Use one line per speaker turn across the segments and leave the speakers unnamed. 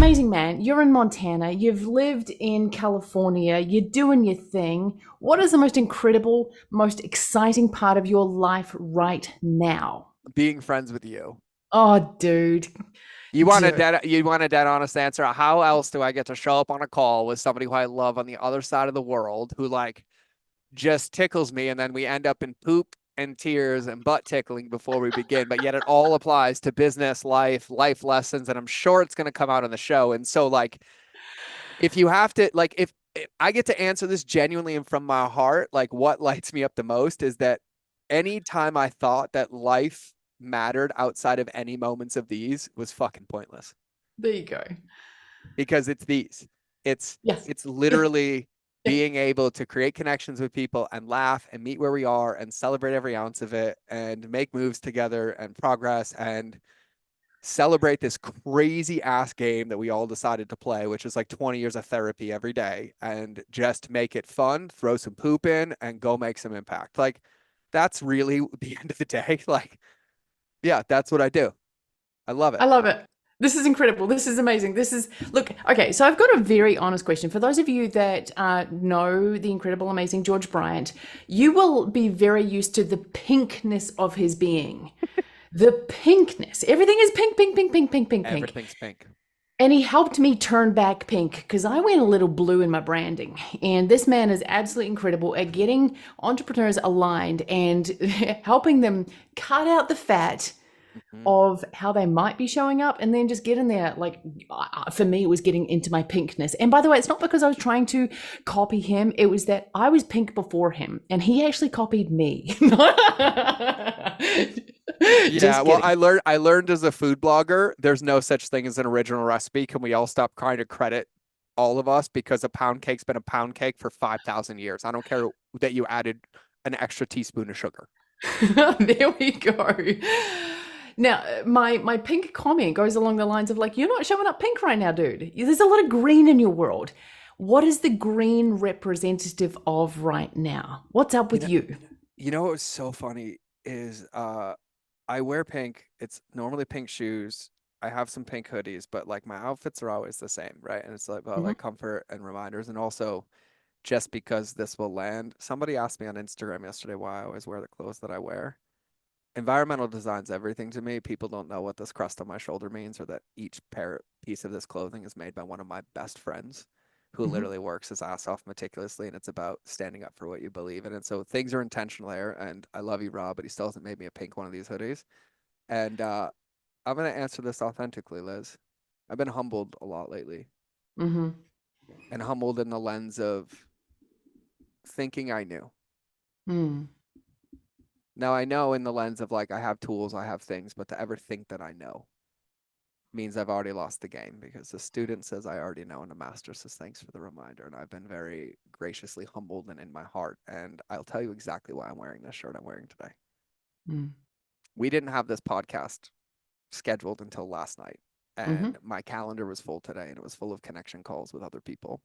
amazing man. You're in Montana. You've lived in California. You're doing your thing. What is the most incredible, most exciting part of your life right now?
Being friends with you.
Oh, dude. Dude.
You want a dead honest answer. How else do I get to show up on a call with somebody who I love on the other side of the world who like just tickles me and then we end up in poop and tears and butt tickling before we begin, but yet it all applies to business, life lessons, and I'm sure it's going to come out on the show. And so like if you have to like if I get to answer this genuinely and from my heart, like what lights me up the most is that anytime I thought that life mattered outside of any moments of these was fucking pointless
There you go.
because it's these. It's
Yes.
it's
Yeah.
literally
Yeah.
being able to create connections with people and laugh and meet where we are and celebrate every ounce of it and make moves together and progress and celebrate this crazy ass game that we all decided to play, which is like 20 years of therapy every day, and just make it fun, throw some poop in, and go make some impact. Like, that's really the end of the day. Like, yeah, that's what I do. I love it.
I love it. This is incredible. This is amazing. This is, look, okay, so I've got a very honest question. For those of you that know the incredible, amazing George Bryant, you will be very used to the pinkness of his being. The pinkness. Everything is pink, pink, pink, pink, pink, pink, pink.
Everything's pink.
And he helped me turn back pink because I went a little blue in my branding. And this man is absolutely incredible at getting entrepreneurs aligned and helping them cut out the fat
Mhm.
of how they might be showing up and then just get in there. Like, for me, it was getting into my pinkness. And by the way, it's not because I was trying to copy him, it was that I was pink before him and he actually copied me.
Yeah,
Just
well,
kidding.
I learned as a food blogger, there's no such thing as an original recipe. Can we all stop trying to credit all of us because a pound cake's been a pound cake for 5,000 years. I don't care that you added an extra teaspoon of sugar.
There we go. Now, my pink comment goes along the lines of like, you're not showing up pink right now, dude. There's a lot of green in your world. What is the green representative of right now? What's up
You
with
know,
you?
you know what's so funny is I wear pink. It's normally pink shoes. I have some pink hoodies, but like my outfits are always the same, right? And it's like about
Mhm.
like comfort and reminders and also just because this will land. Somebody asked me on Instagram yesterday why I always wear the clothes that I wear. Environmental design's everything to me. People don't know what this crust on my shoulder means or that each piece of this clothing is made by one of my best friends who
Mhm.
literally works his ass off meticulously and it's about standing up for what you believe in. And so things are intentional there. And I love you, Rob, but he still hasn't made me a pink one of these hoodies. And I'm gonna answer this authentically, Liz. I've been humbled a lot lately
Mhm.
and humbled in the lens of thinking I knew.
Mm.
Now I know in the lens of like I have tools, I have things, but to ever think that I know means I've already lost the game because the student says I already know and the master says thanks for the reminder. And I've been very graciously humbled and in my heart. And I'll tell you exactly why I'm wearing this shirt I'm wearing today.
Mm.
We didn't have this podcast scheduled until last night.
Mhm.
And my calendar was full today and it was full of connection calls with other people.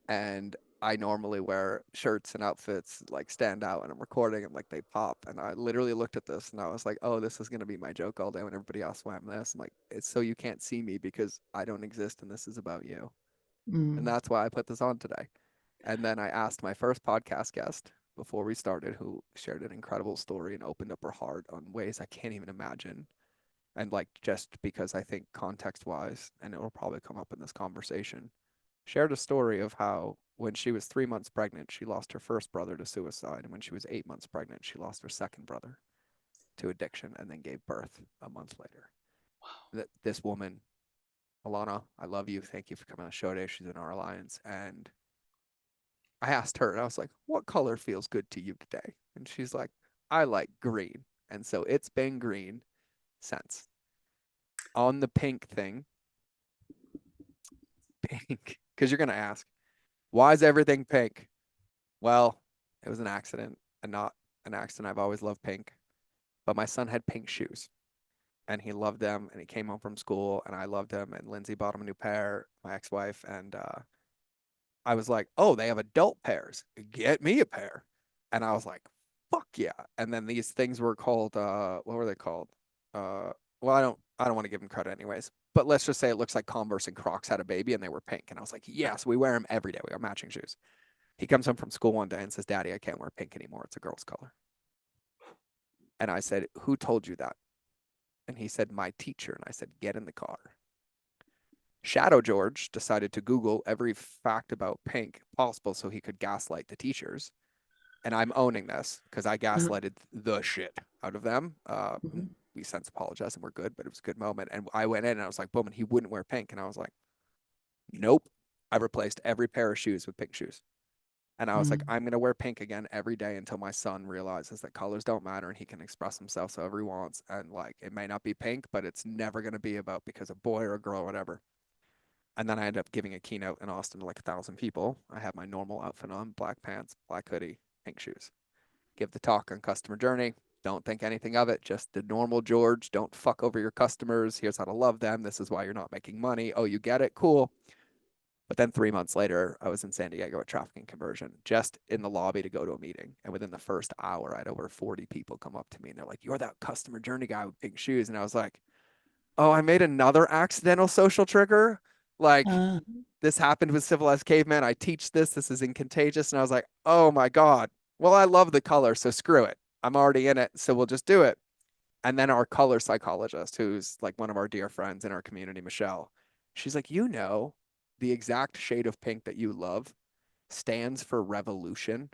And I normally wear shirts and outfits like stand out and I'm recording and like they pop. And I literally looked at this and I was like, oh, this is going to be my joke all day when everybody else swam this. I'm like, it's so you can't see me because I don't exist and this is about you. And
Mm.
that's why I put this on today. And then I asked my first podcast guest before we started, who shared an incredible story and opened up her heart on ways I can't even imagine. And like, just because I think context wise, and it will probably come up in this conversation, shared a story of how when she was 3 months pregnant, she lost her first brother to suicide. And when she was 8 months pregnant, she lost her second brother to addiction and then gave birth a month later. That this woman, Alana, I love you. Thank you for coming on the show today. She's in our alliance. And I asked her, and I was like, what color feels good to you today? And she's like, I like green. And so it's been green since. On the pink thing, pink, because you're going to ask, why is everything pink? Well, it was an accident and not an accident. I've always loved pink, but my son had pink shoes and he loved them and he came home from school and I loved them and Lindsay bought him a new pair, my ex-wife, and I was like, "Oh, they have adult pairs. Get me a pair." And I was like, "Fuck yeah." And then these things were called what were they called? Uh well, I don't I don't want to give him credit anyways, but let's just say it looks like Converse and Crocs had a baby and they were pink. And I was like, yes, we wear them every day. We wear matching shoes. He comes home from school one day and says, Daddy, I can't wear pink anymore. It's a girl's color. And I said, who told you that? And he said, my teacher. And I said, get in the car. Shadow George decided to Google every fact about pink possible so he could gaslight the teachers. And I'm owning this because I
Uh,
gaslighted the shit out of them.
mhm.
We since apologized and we're good, but it was a good moment. And I went in and I was like, boom, and he wouldn't wear pink. And I was like, nope. I replaced every pair of shoes with pink shoes. And I was like,
Mm.
I'm going to wear pink again every day until my son realizes that colors don't matter and he can express himself however he wants. And like, it may not be pink, but it's never going to be about because a boy or a girl or whatever. And then I ended up giving a keynote in Austin to like 1,000 people. I had my normal outfit on, black pants, black hoodie, pink shoes. Give the talk on customer journey. Don't think anything of it. Just the normal George. Don't fuck over your customers. Here's how to love them. This is why you're not making money. Oh, you get it? Cool. But then 3 months later, I was in San Diego at Traffic and Conversion, just in the lobby to go to a meeting. And within the first hour, I had over 40 people come up to me and they're like, you're that customer journey guy with pink shoes. And I was like, oh, I made another accidental social trigger. Like,
Uh,
this happened with Civilized Caveman. I teach this. This is in Contagious. And I was like, oh my God. Well, I love the color, so screw it. I'm already in it, so we'll just do it. And then our color psychologist, who's like one of our dear friends in our community, Michelle, she's like, the exact shade of pink that you love stands for revolution,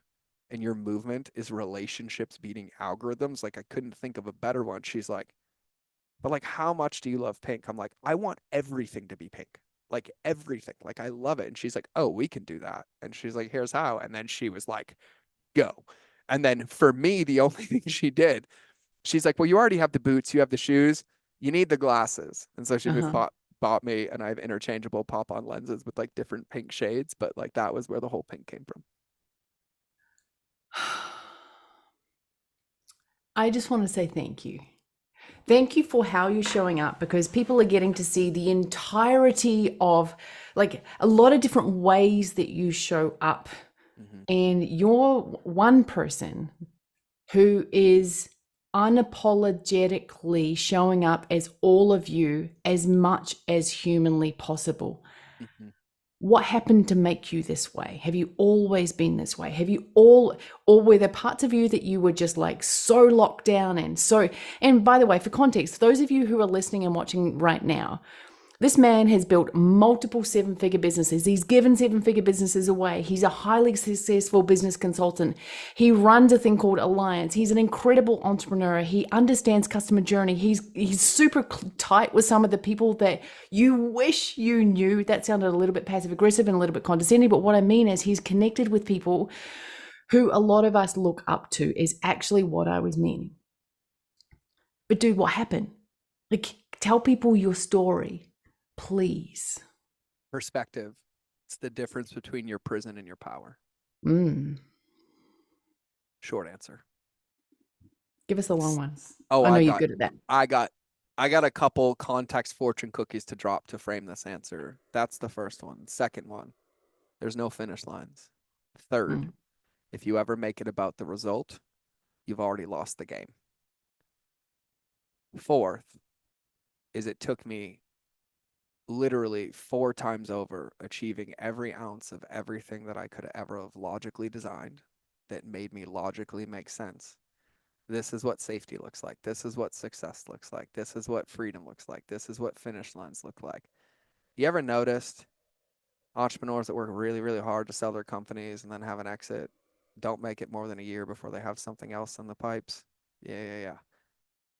and your movement is relationships beating algorithms. Like, I couldn't think of a better one. She's like, but like, how much do you love pink? I'm like, I want everything to be pink. Like everything. Like I love it. And she's like, oh, we can do that. And she's like, here's how. And then she was like, go. And then for me, the only thing she did, she's like, well, you already have the boots, you have the shoes, you need the glasses. And so she
uh-huh.
bought me, and I have interchangeable pop on lenses with like different pink shades. But like that was where the whole pink came from.
I just want to say thank you. Thank you for how you're showing up because people are getting to see the entirety of like a lot of different ways that you show up.
Mm-hmm.
And you're one person who is unapologetically showing up as all of you as much as humanly possible.
Mm-hmm.
What happened to make you this way? Have you always been this way? Have you all, or were there parts of you that you were just like so locked down and so, and by the way, for context, those of you who are listening and watching right now, this man has built multiple seven-figure businesses. He's given seven-figure businesses away. He's a highly successful business consultant. He runs a thing called Alliance. He's an incredible entrepreneur. He understands customer journey. He's super tight with some of the people that you wish you knew. That sounded a little bit passive aggressive and a little bit condescending, but what I mean is he's connected with people who a lot of us look up to is actually what I was meaning. But dude, what happened? Like tell people your story, please.
Perspective. It's the difference between your prison and your power.
Mm.
Short answer.
Give us the long one.
Oh,
I know you're good at that.
I got, I got a couple context fortune cookies to drop to frame this answer. That's the first one. Second one, there's no finish lines. Third,
Mm.
if you ever make it about the result, you've already lost the game. Fourth is it took me literally 4 times over achieving every ounce of everything that I could ever have logically designed that made me logically make sense. This is what safety looks like. This is what success looks like. This is what freedom looks like. This is what finish lines look like. You ever noticed entrepreneurs that work really, really hard to sell their companies and then have an exit don't make it more than a year before they have something else in the pipes? Yeah, yeah, yeah.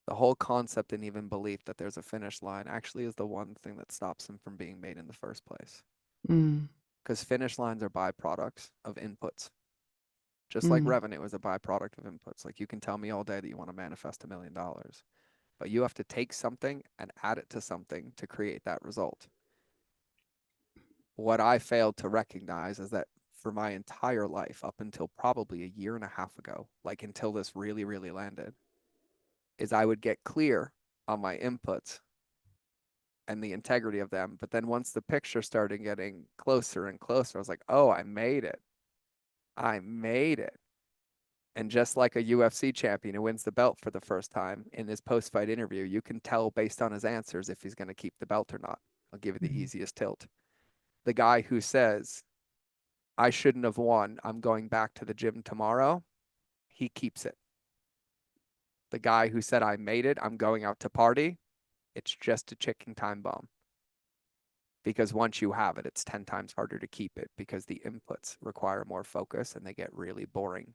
The whole concept and even belief that there's a finish line actually is the one thing that stops them from being made in the first place.
Mm.
Because finish lines are byproducts of inputs. Just like
Mm.
revenue is a byproduct of inputs. Like you can tell me all day that you want to manifest $1 million, but you have to take something and add it to something to create that result. What I failed to recognize is that for my entire life, up until probably a year and a half ago, like until this really, really landed, is I would get clear on my inputs and the integrity of them. But then once the picture started getting closer and closer, I was like, oh, I made it. I made it. And just like a UFC champion who wins the belt for the first time in his post-fight interview, you can tell based on his answers if he's going to keep the belt or not. I'll give you the
Mhm.
easiest tilt. The guy who says, I shouldn't have won, I'm going back to the gym tomorrow, he keeps it. The guy who said, I made it, I'm going out to party, it's just a ticking time bomb. Because once you have it, it's 10 times harder to keep it because the inputs require more focus and they get really boring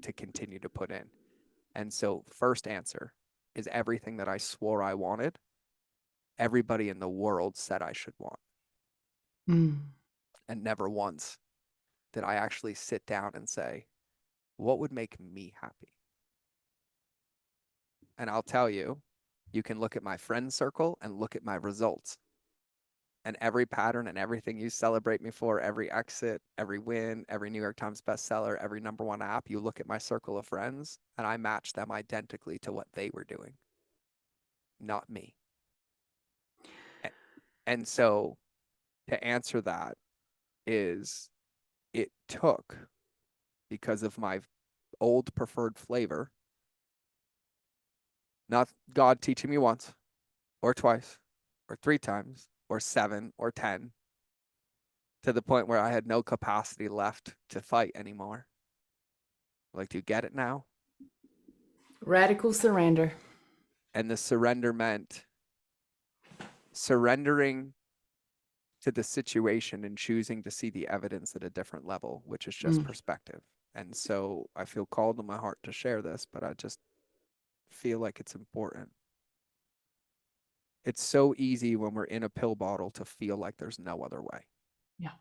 to continue to put in. And so, first answer is everything that I swore I wanted, everybody in the world said I should want.
Mm.
And never once did I actually sit down and say, what would make me happy? And I'll tell you, you can look at my friend circle and look at my results. And every pattern and everything you celebrate me for, every exit, every win, every New York Times bestseller, every #1 app, you look at my circle of friends and I match them identically to what they were doing, not me. And so to answer that is it took, because of my old preferred flavor, not God teaching me once or twice or 3 times or 7 or 10, to the point where I had no capacity left to fight anymore. Like, do you get it now?
Radical surrender.
And the surrender meant surrendering to the situation and choosing to see the evidence at a different level, which is just
Mm.
perspective. And so I feel called in my heart to share this, but I just feel like it's important. It's so easy when we're in a pill bottle to feel like there's no other way.
Yeah.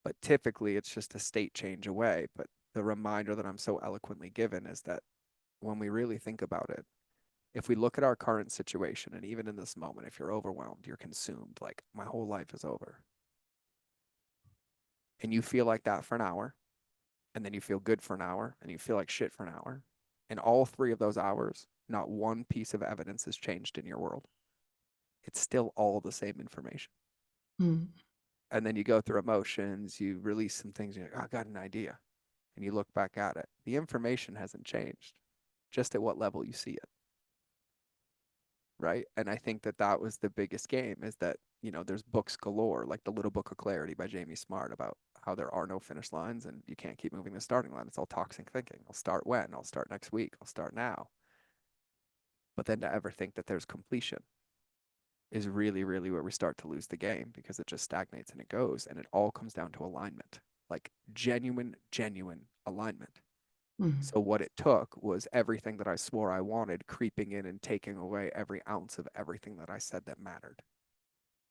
But typically it's just a state change away. But the reminder that I'm so eloquently given is that when we really think about it, if we look at our current situation, and even in this moment, if you're overwhelmed, you're consumed, like my whole life is over, and you feel like that for an hour, and then you feel good for an hour, and you feel like shit for an hour, in all 3 of those hours, not one piece of evidence has changed in your world. It's still all the same information.
Mm.
And then you go through emotions, you release some things, you're like, oh, I got an idea. And you look back at it. The information hasn't changed, just at what level you see it. Right. And I think that that was the biggest game, is that, there's books galore, like The Little Book of Clarity by Jamie Smart, about how there are no finish lines and you can't keep moving the starting line. It's all toxic thinking. I'll start when? I'll start next week. I'll start now. But then to ever think that there's completion is really, really where we start to lose the game, because it just stagnates and it goes. And it all comes down to alignment, like genuine alignment.
Mm.
So what it took was everything that I swore I wanted creeping in and taking away every ounce of everything that I said that mattered,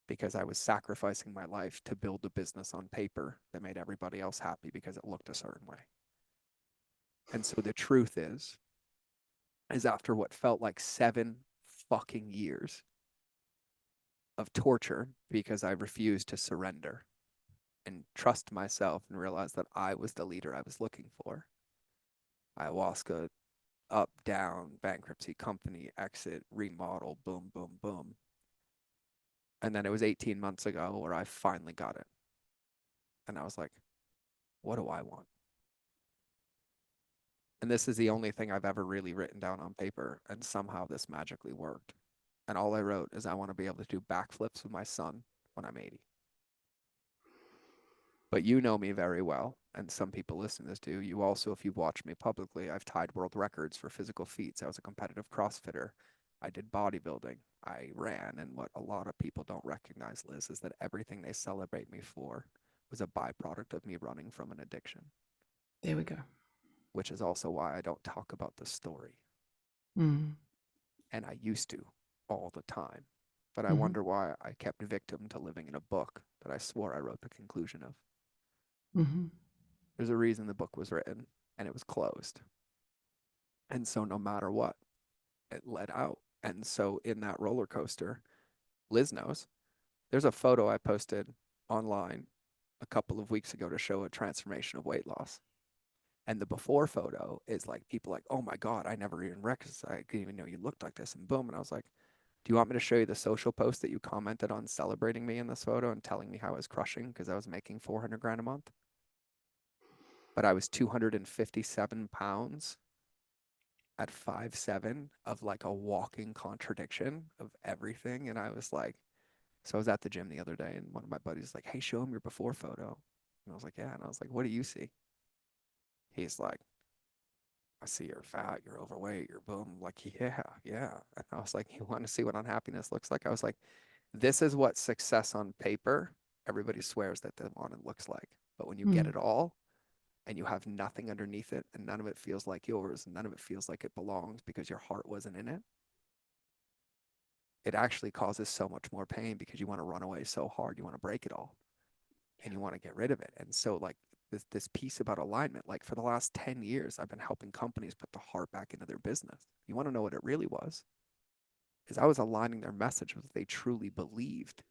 because I was sacrificing my life to build a business on paper that made everybody else happy because it looked a certain way. And so the truth is after what felt like 7 fucking years of torture, because I refused to surrender and trust myself and realize that I was the leader I was looking for. Ayahuasca, up, down, bankruptcy, company, exit, remodel, boom, boom, boom. And then it was 18 months ago where I finally got it. And I was like, what do I want? And this is the only thing I've ever really written down on paper. And somehow this magically worked. And all I wrote is I want to be able to do backflips with my son when I'm 80. But you know me very well, and some people listening to this do. You also, if you've watched me publicly, I've tied world records for physical feats. I was a competitive CrossFitter. I did bodybuilding. I ran. And what a lot of people don't recognize, Liz, is that everything they celebrate me for was a byproduct of me running from an addiction,
There we go.
which is also why I don't talk about the story.
Mm.
And I used to all the time. But I
Mm-hmm.
wonder why I kept victim to living in a book that I swore I wrote the conclusion of.
Mm-hmm.
There's a reason the book was written and it was closed. And so no matter what, it let out. And so in that roller coaster, Liz knows, there's a photo I posted online a couple of weeks ago to show a transformation of weight loss. And the before photo is like people like, oh my God, I never even recognized, I didn't even know you looked like this. And boom. And I was like, do you want me to show you the social post that you commented on celebrating me in this photo and telling me how I was crushing because I was making 400 grand a month? but I was 257 pounds at 5'7" of like a walking contradiction of everything. And I was like, so I was at the gym the other day and one of my buddies was like, hey, show him your before photo. And I was like, yeah. And I was like, what do you see? He's like, I see you're fat, you're overweight, you're boom. I'm like, yeah, yeah. And I was like, you want to see what unhappiness looks like? I was like, this is what success on paper, everybody swears that they want it looks like. But when you get
Mm.
it all and you have nothing underneath it and none of it feels like yours and none of it feels like it belongs because your heart wasn't in it, it actually causes so much more pain because you want to run away so hard. You want to break it all and you want to get rid of it. And so like this piece about alignment, like for the last 10 years, I've been helping companies put the heart back into their business. You want to know what it really was? Is I was aligning their message with what they truly believed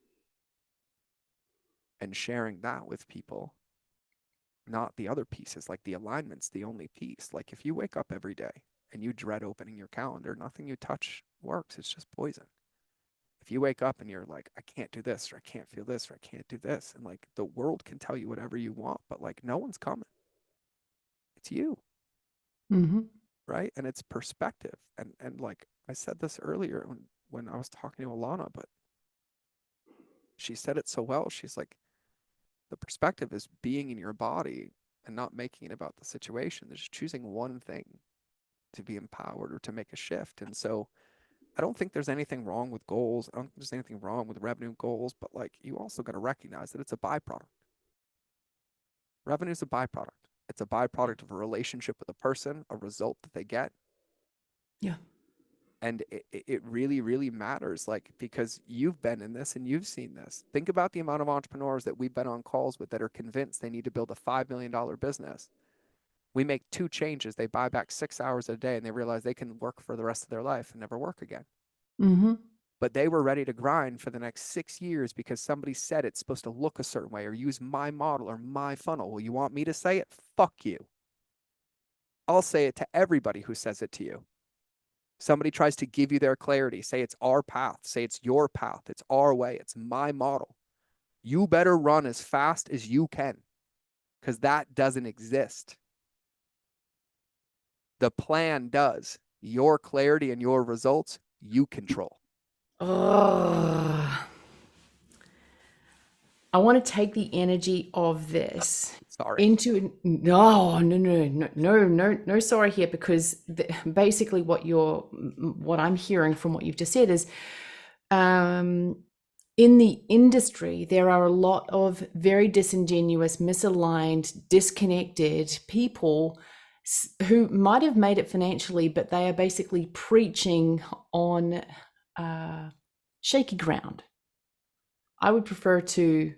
and sharing that with people, not the other pieces. Like the alignment's the only piece. Like if you wake up every day and you dread opening your calendar, nothing you touch works. It's just poison. If you wake up and you're like, I can't do this, or I can't feel this, or I can't do this, and like the world can tell you whatever you want, but like no one's coming. It's you,
Mm-hmm.
right? And it's perspective. And like I said this earlier when I was talking to Alana, but she said it so well. She's like, the perspective is being in your body and not making it about the situation. They're just choosing one thing to be empowered or to make a shift. And so I don't think there's anything wrong with goals. I don't think there's anything wrong with revenue goals, but like you also got to recognize that it's a byproduct. Revenue is a byproduct. It's a byproduct of a relationship with a person, a result that they get.
Yeah.
And it really, really matters, like, because you've been in this and you've seen this. Think about the amount of entrepreneurs that we've been on calls with that are convinced they need to build a $5 million business. We make two changes. They buy back 6 hours a day and they realize they can work for the rest of their life and never work again.
Mm-hmm.
But they were ready to grind for the next 6 years because somebody said it's supposed to look a certain way or use my model or my funnel. Well, you want me to say it? Fuck you. I'll say it to everybody who says it to you. Somebody tries to give you their clarity, say it's our path, say it's your path, it's our way, it's my model. You better run as fast as you can because that doesn't exist. The plan does. Your clarity and your results, you control.
Ugh. I want to take the energy of this
Sorry.
into no sorry here, because basically what I'm hearing from what you've just said is in the industry there are a lot of very disingenuous, misaligned, disconnected people who might have made it financially, but they are basically preaching on shaky ground. I would prefer to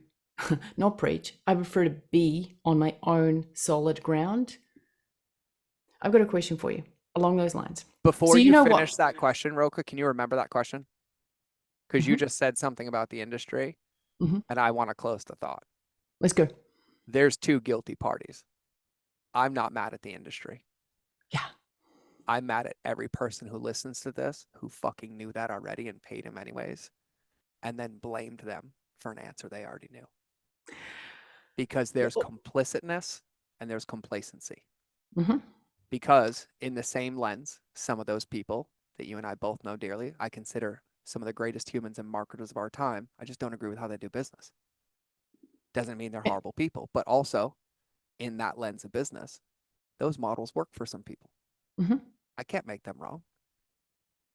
not preach. I prefer to be on my own solid ground. I've got a question for you along those lines.
Before
So you
you
know
finish
what?
that question, Roka, can you remember that question? Because you
Mhm,
just said something about the industry,
mhm.
and I want to close the thought.
Let's go.
There's two guilty parties. I'm not mad at the industry.
Yeah.
I'm mad at every person who listens to this who fucking knew that already and paid him anyways, and then blamed them for an answer they already knew. Because there's complicitness and there's complacency.
Mm-hmm.
Because in the same lens, some of those people that you and I both know dearly, I consider some of the greatest humans and marketers of our time. I just don't agree with how they do business. Doesn't mean they're horrible people, but also in that lens of business, those models work for some people.
Mm-hmm.
I can't make them wrong.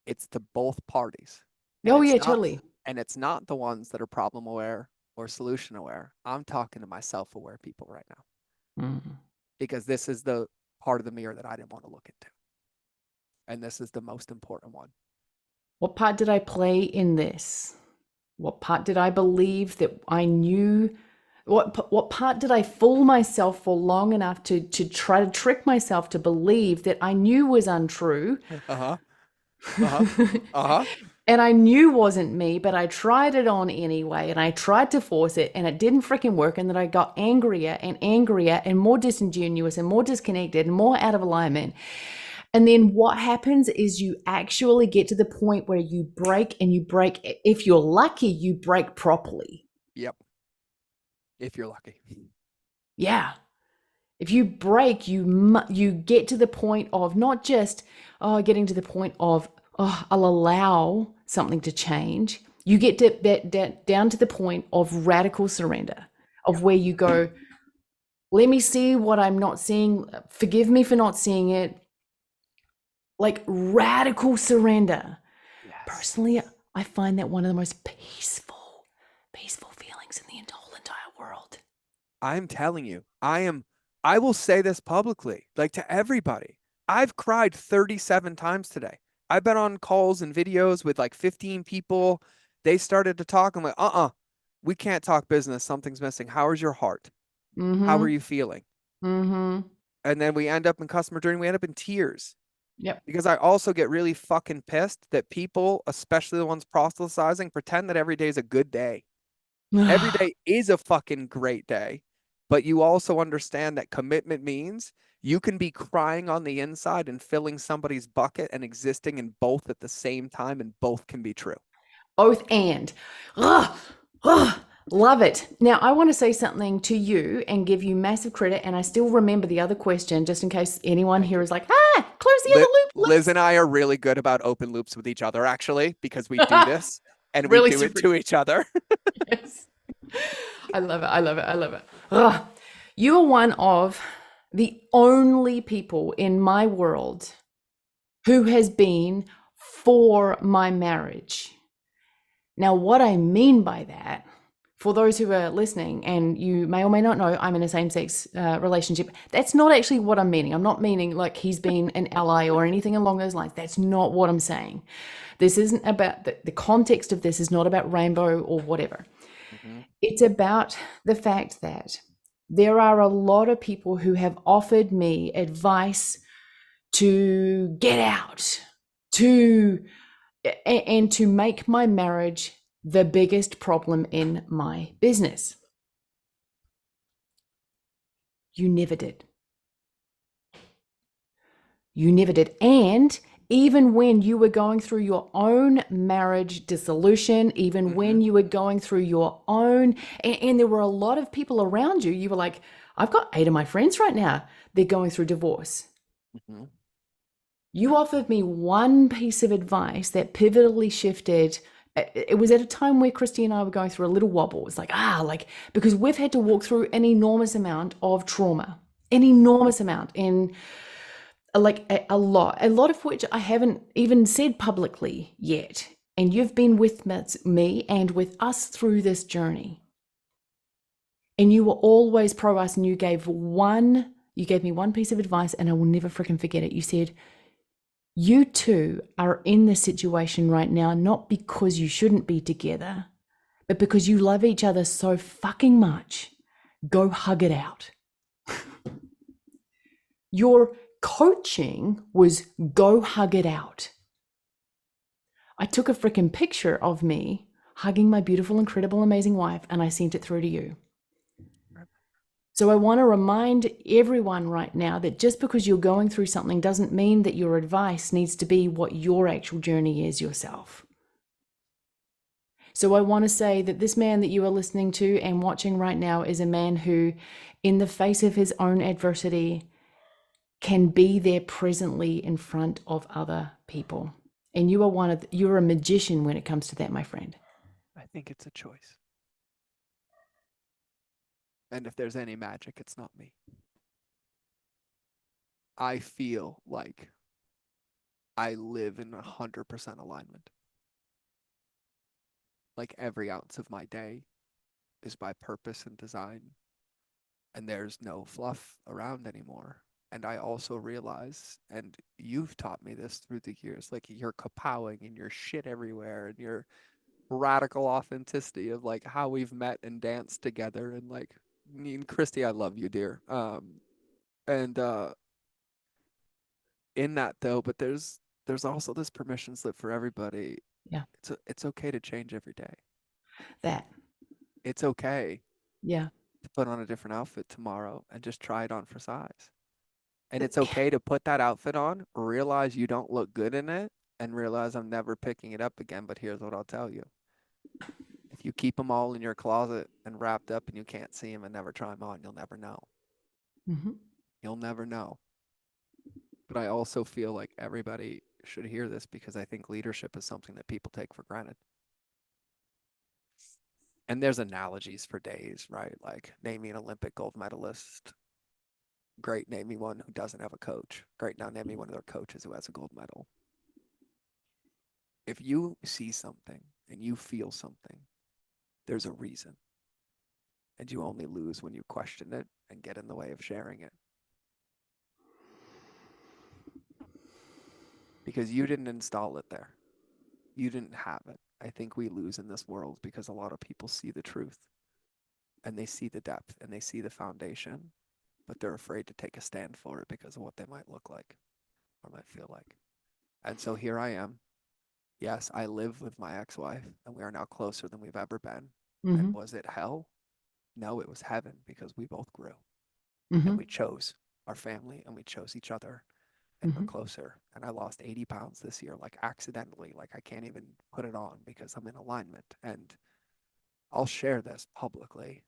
It's to both parties. And
Oh
it's
yeah,
not
totally.
and it's not the ones that are problem aware or solution aware. I'm talking to my self-aware people right now
Mm.
because this is the part of the mirror that I didn't want to look into. And this is the most important one.
What part did I play in this? What part did I believe that I knew? What part did I fool myself for long enough to try to trick myself to believe that I knew was untrue?
Uh-huh. Uh-huh. Uh-huh.
And I knew wasn't me, but I tried it on anyway, and I tried to force it, and it didn't freaking work. And then I got angrier and angrier and more disingenuous and more disconnected and more out of alignment. And then what happens is you actually get to the point where you break, and you break. If you're lucky, you break properly.
Yep. If you're lucky.
Yeah. If you break, you get to the point of not just getting to the point of I'll allow something to change. You get to down to the point of radical surrender, of
Yep.
where you go, let me see what I'm not seeing. Forgive me for not seeing it. Like radical surrender.
Yes.
Personally, I find that one of the most peaceful feelings in the whole entire world.
I'm telling you, I will say this publicly, like to everybody. I've cried 37 times today. I've been on calls and videos with like 15 people. They started to talk. I'm like, we can't talk business. Something's missing. How is your heart? How are
Mm-hmm.
you feeling?
Mm-hmm.
And then we end up in customer journey. We end up in tears
Yep.
because I also get really fucking pissed that people, especially the ones proselytizing, pretend that every day is a good day. Every day is a fucking great day, but you also understand that commitment means you can be crying on the inside and filling somebody's bucket and existing in both at the same time, and both can be true.
Both and. Ugh, ugh, love it. Now, I want to say something to you and give you massive credit. And I still remember the other question, just in case anyone
Thank
here
you.
is like, close the other loop,
Liz
Liz.
and I are really good about open loops with each other, actually, because we do this and we
Really
do it
super.
to each other.
Yes. I love it. I love it. I love it. Ugh. You are one of the only people in my world who has been for my marriage. Now, what I mean by that, for those who are listening, and you may or may not know, I'm in a same sex relationship. That's not actually what I'm meaning. I'm not meaning like he's been an ally or anything along those lines. That's not what I'm saying. This isn't about the context of this, is not about rainbow or whatever.
Mhm.
It's about the fact that there are a lot of people who have offered me advice to get out, to and to make my marriage the biggest problem in my business. You never did. You never did. And even when you were going through your own marriage dissolution, even when
Mhm.
you were going through your own, and there were a lot of people around you, you were like, I've got 8 of my friends right now, they're going through divorce.
Mhm.
You offered me one piece of advice that pivotally shifted. It was at a time where Christy and I were going through a little wobble. It's like, because we've had to walk through an enormous amount of trauma, an enormous amount, and like a lot of which I haven't even said publicly yet. And you've been with me and with us through this journey. And you were always pro us, and you gave me one piece of advice, and I will never freaking forget it. You said, you two are in this situation right now, not because you shouldn't be together, but because you love each other so fucking much. Go hug it out. Your coaching was go hug it out. I took a freaking picture of me hugging my beautiful, incredible, amazing wife, and I sent it through to you. So I want to remind everyone right now that just because you're going through something doesn't mean that your advice needs to be what your actual journey is yourself. So I want to say that this man that you are listening to and watching right now is a man who, in the face of his own adversity, can be there presently in front of other people. And you're a magician when it comes to that, my friend.
I think it's a choice. And if there's any magic, it's not me. I feel like I live in 100% alignment. Like every ounce of my day is by purpose and design, and there's no fluff around anymore. And I also realize, and you've taught me this through the years, like your kapowing and your shit everywhere and your radical authenticity of like how we've met and danced together. And like, me and Christy, I love you, dear. And in that though, but there's also this permission slip for everybody.
Yeah,
It's okay to change every day.
that.
It's okay
Yeah.
to put on a different outfit tomorrow and just try it on for size. And it's okay to put that outfit on, realize you don't look good in it, and realize I'm never picking it up again. But here's what I'll tell you. If you keep them all in your closet and wrapped up and you can't see them and never try them on, you'll never know.
Mm-hmm.
You'll never know. But I also feel like everybody should hear this because I think leadership is something that people take for granted. And there's analogies for days, right? Like name me an Olympic gold medalist. Great, name me one who doesn't have a coach. Great, now name me one of their coaches who has a gold medal. If you see something and you feel something, there's a reason. And you only lose when you question it and get in the way of sharing it. Because you didn't install it there. You didn't have it. I think we lose in this world because a lot of people see the truth and they see the depth and they see the foundation, but they're afraid to take a stand for it because of what they might look like or might feel like. And so here I am. Yes, I live with my ex-wife and we are now closer than we've ever been. And
Mm-hmm.
was it hell? No, it was heaven because we both grew and
Mm-hmm.
we chose our family and we chose each other and we're
Mm-hmm.
closer. And I lost 80 pounds this year, like accidentally, like I can't even put it on because I'm in alignment. And I'll share this publicly,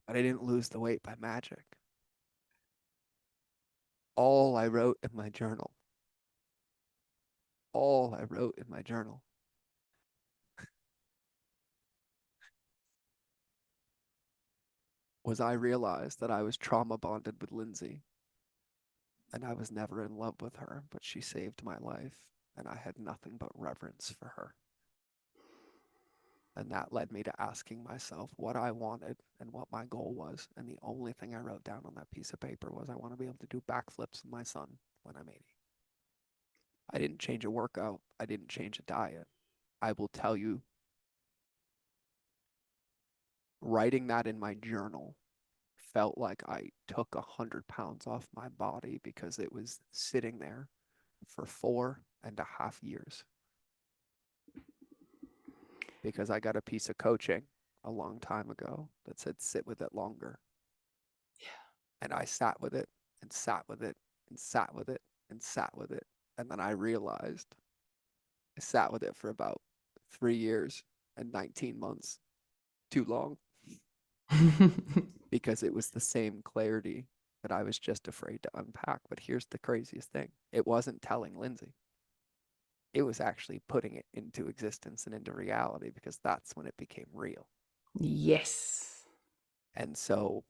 but I didn't lose the weight by magic. All I wrote in my journal, all I wrote in my journal was I realized that I was trauma bonded with Lindsay and I was never in love with her, but she saved my life and I had nothing but reverence for her. And that led me to asking myself what I wanted and what my goal was. And the only thing I wrote down on that piece of paper was I want to be able to do backflips with my son when I'm 80. I didn't change a workout. I didn't change a diet. I will tell you, writing that in my journal felt like I took 100 pounds off my body because it was sitting there for 4.5 years. Because I got a piece of coaching a long time ago that said sit with it longer. And I sat with it and sat with it and sat with it and sat with it. And then I realized I sat with it for about 3 years and 19 months. Too long because it was the same clarity that I was just afraid to unpack. But here's the craziest thing. It wasn't telling Lindsay. It was actually putting it into existence and into reality because that's when it became real.
Yes.
And so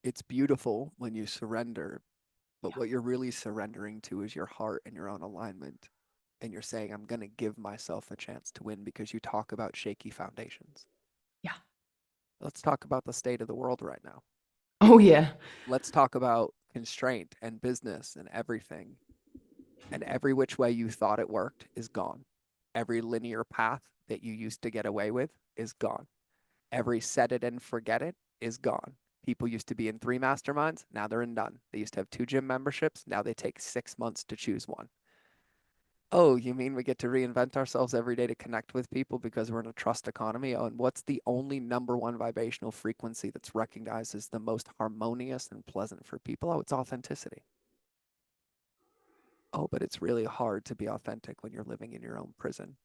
it's beautiful when you surrender, but what you're really surrendering to is your heart and your own alignment. And you're saying, I'm going to give myself a chance to win because you talk about shaky foundations.
Yeah.
Let's talk about the state of the world right now.
Oh, yeah.
Let's talk about constraint and business and everything. And every which way you thought it worked is gone. Every linear path that you used to get away with is gone. Every set it and forget it is gone. People used to be in 3 masterminds, now they're in none. They used to have 2 gym memberships, now they take 6 months to choose one. Oh, you mean we get to reinvent ourselves every day to connect with people because we're in a trust economy? Oh, and what's the only number one vibrational frequency that's recognized as the most harmonious and pleasant for people? Oh, it's authenticity. Oh, but it's really hard to be authentic when you're living in your own prison.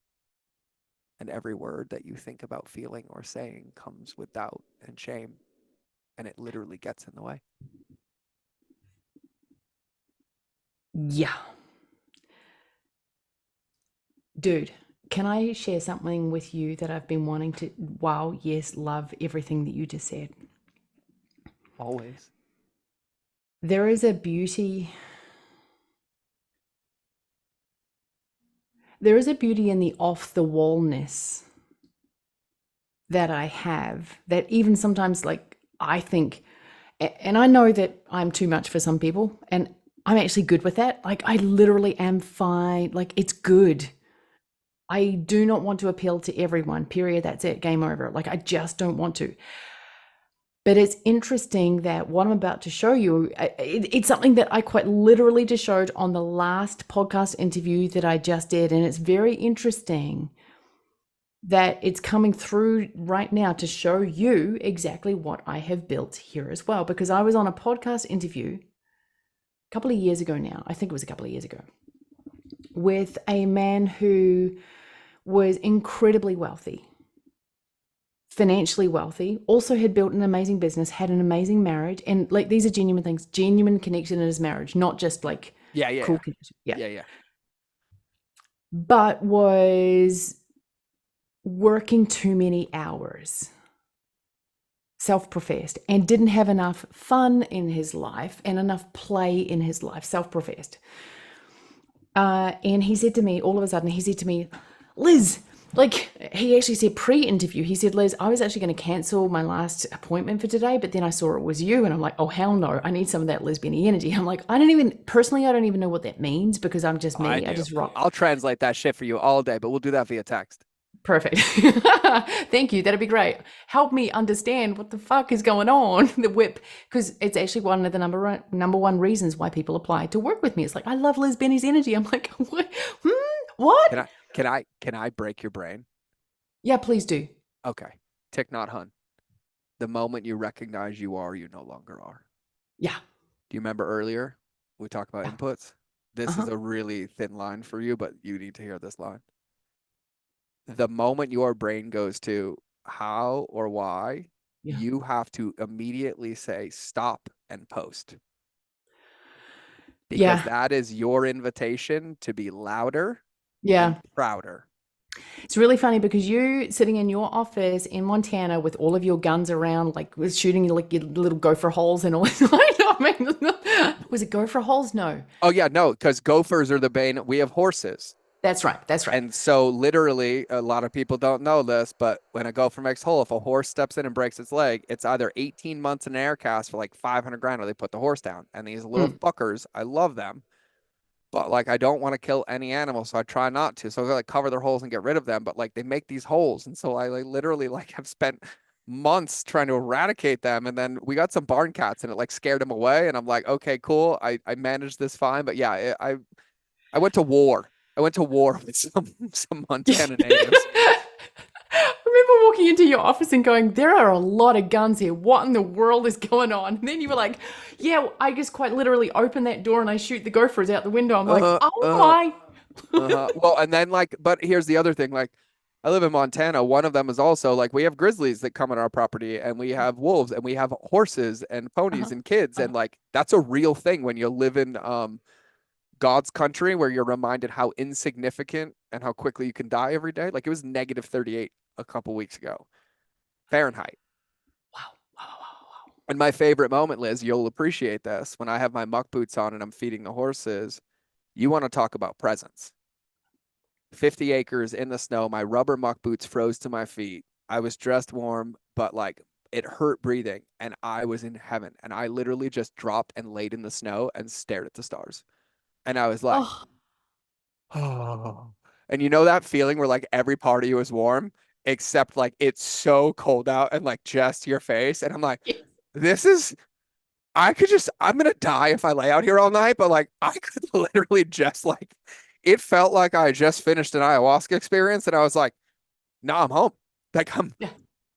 And every word that you think about feeling or saying comes with doubt and shame, and it literally gets in the way.
Yeah. Dude, can I share something with you that I've been wanting to? Wow, yes, love everything that you just said.
Always.
There is a beauty. There is a beauty in the off the wallness that I have that even sometimes, like, I think, and I know that I'm too much for some people, and I'm actually good with that. Like, I literally am fine. Like, it's good. I do not want to appeal to everyone, period. That's it. Game over. Like, I just don't want to. But it's interesting that what I'm about to show you, it's something that I quite literally just showed on the last podcast interview that I just did. And it's very interesting that it's coming through right now to show you exactly what I have built here as well. Because I was on a podcast interview a couple of years ago now, I think it was a couple of years ago, with a man who was incredibly wealthy, financially wealthy, also had built an amazing business, had an amazing marriage, and like these are genuine things, genuine connection in his marriage, not just like
Yeah, yeah,
cool
yeah.
connection. Yeah.
Yeah, yeah.
But was working too many hours, self-professed, and didn't have enough fun in his life and enough play in his life, self-professed. And he said to me, all of a sudden, he said to me, Liz, like he actually said pre-interview, he said, Liz, I was actually going to cancel my last appointment for today, but then I saw it was you. And I'm like, oh, hell no, I need some of that lesbian energy. I'm like, I don't even know what that means because I'm just
I
me. I
do.
just rock.
I'll translate that shit for you all day, but we'll do that via text.
Perfect. Thank you. That'd be great. Help me understand what the fuck is going on. The whip, because it's actually one of the number one reasons why people apply to work with me. It's like I love Liz Benny's energy. I'm like, what?
Can
What?
I break your brain?
Yeah, please do.
Okay. Tick not hun. The moment you recognize you are, you no longer are.
Yeah.
Do you remember earlier we talked about
Yeah.
inputs? This is
Uh-huh.
a really thin line for you, but you need to hear this line. The moment your brain goes to how or why,
Yeah.
you have to immediately say stop and post because
Yeah.
that is your invitation to be louder and
Yeah.
prouder.
It's really funny because you sitting in your office in Montana with all of your guns around, like with shooting like your little gopher holes and all. I mean, was it gopher holes? No.
Oh yeah, no, because gophers are the bane. We have horses.
That's right. That's right.
And so literally a lot of people don't know this, but when a gopher makes hole, if a horse steps in and breaks its leg, it's either 18 months in an air cast for like 500 grand or they put the horse down. And these little
Mm.
fuckers, I love them, but like I don't want to kill any animal, so I try not to. So I like cover their holes and get rid of them, but like they make these holes. And so I like literally like have spent months trying to eradicate them. And then we got some barn cats and it like scared them away. And I'm like, okay, cool. I managed this fine. But yeah, I went to war. I went to war with some Montana natives.
I remember walking into your office and going, there are a lot of guns here. What in the world is going on? And then you were like, yeah, I just quite literally open that door and I shoot the gophers out the window. I'm like,
Uh-huh,
oh
uh-huh,
my.
uh-huh. Well, and then like, but here's the other thing. Like, I live in Montana. One of them is also like we have grizzlies that come on our property, and we have wolves, and we have horses and ponies
Uh-huh.
and kids,
Uh-huh.
and like that's a real thing when you live in God's country, where you're reminded how insignificant and how quickly you can die every day. Like it was negative 38 a couple weeks ago, Fahrenheit.
Wow. Wow. Wow. Wow.
And my favorite moment, Liz, you'll appreciate this. When I have my muck boots on and I'm feeding the horses, you want to talk about presents. 50 acres in the snow, my rubber muck boots froze to my feet. I was dressed warm, but like it hurt breathing and I was in heaven. And I literally just dropped and laid in the snow and stared at the stars. And I was like,
Oh,
oh. And you know that feeling where like every part of you is warm, except like it's so cold out and like just your face. And I'm like,
yes.
this is I'm gonna die if I lay out here all night, but like I could literally just like it felt like I just finished an ayahuasca experience and I was like, no, I'm home. Like
Yeah.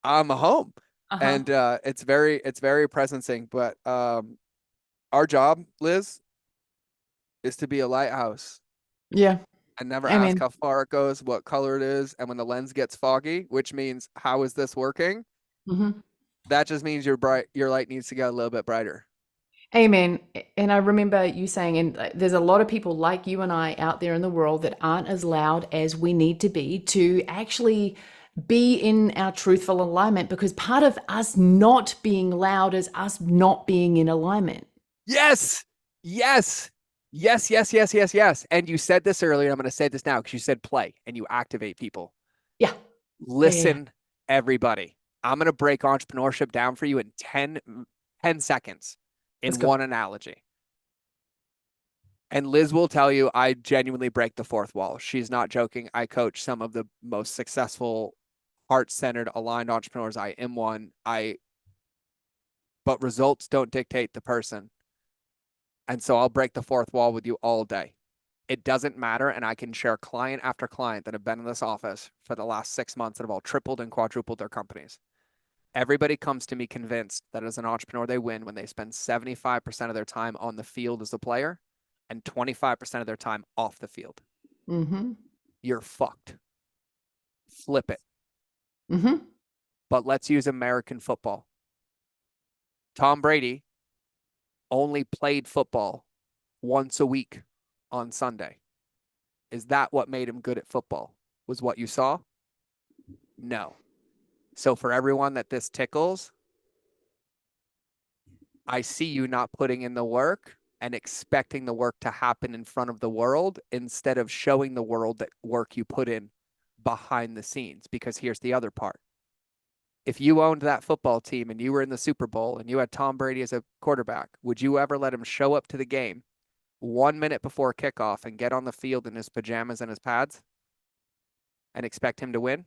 I'm home.
Uh-huh.
And it's very presencing. But our job, Liz, is to be a lighthouse
Yeah.
and never ask
Amen.
how far it goes, what color it is, and when the lens gets foggy, which means how is this working?
Hmm.
That just means your light needs to get a little bit brighter.
Amen. And I remember you saying, and there's a lot of people like you and I out there in the world that aren't as loud as we need to actually be in our truthful alignment because part of us not being loud is us not being in alignment.
Yes. Yes. Yes, yes, yes, yes, yes. And you said this earlier. I'm going to say this now because you said play and you activate people.
Yeah. Yeah. Yeah. Yeah.
Listen, everybody. I'm going to break entrepreneurship down for you in 10 seconds
Let's
in
go.
one analogy. And Liz will tell you I genuinely break the fourth wall. She's not joking. I coach some of the most successful, heart-centered, aligned entrepreneurs. I am one. But results don't dictate the person. And so I'll break the fourth wall with you all day. It doesn't matter. And I can share client after client that have been in this office for the last 6 months that have all tripled and quadrupled their companies. Everybody comes to me convinced that as an entrepreneur, they win when they spend 75% of their time on the field as a player and 25% of their time off the field.
Mm-hmm.
You're fucked. Flip it.
Mm-hmm.
But let's use American football. Tom Brady only played football once a week on Sunday. Is that what made him good at football? Was what you saw? No. So for everyone that this tickles, I see you not putting in the work and expecting the work to happen in front of the world instead of showing the world that work you put in behind the scenes. Because here's the other part. If you owned that football team and you were in the Super Bowl and you had Tom Brady as a quarterback, would you ever let him show up to the game 1 minute before kickoff and get on the field in his pajamas and his pads and expect him to win?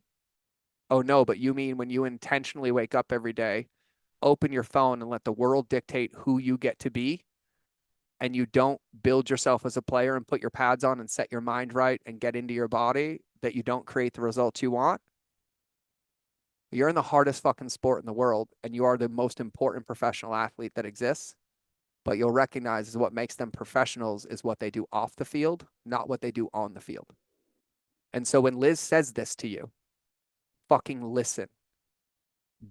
Oh, no, but you mean when you intentionally wake up every day, open your phone and let the world dictate who you get to be, and you don't build yourself as a player and put your pads on and set your mind right and get into your body, that you don't create the results you want? You're in the hardest fucking sport in the world, and you are the most important professional athlete that exists. But you'll recognize is what makes them professionals is what they do off the field, not what they do on the field. And so when Liz says this to you, fucking listen.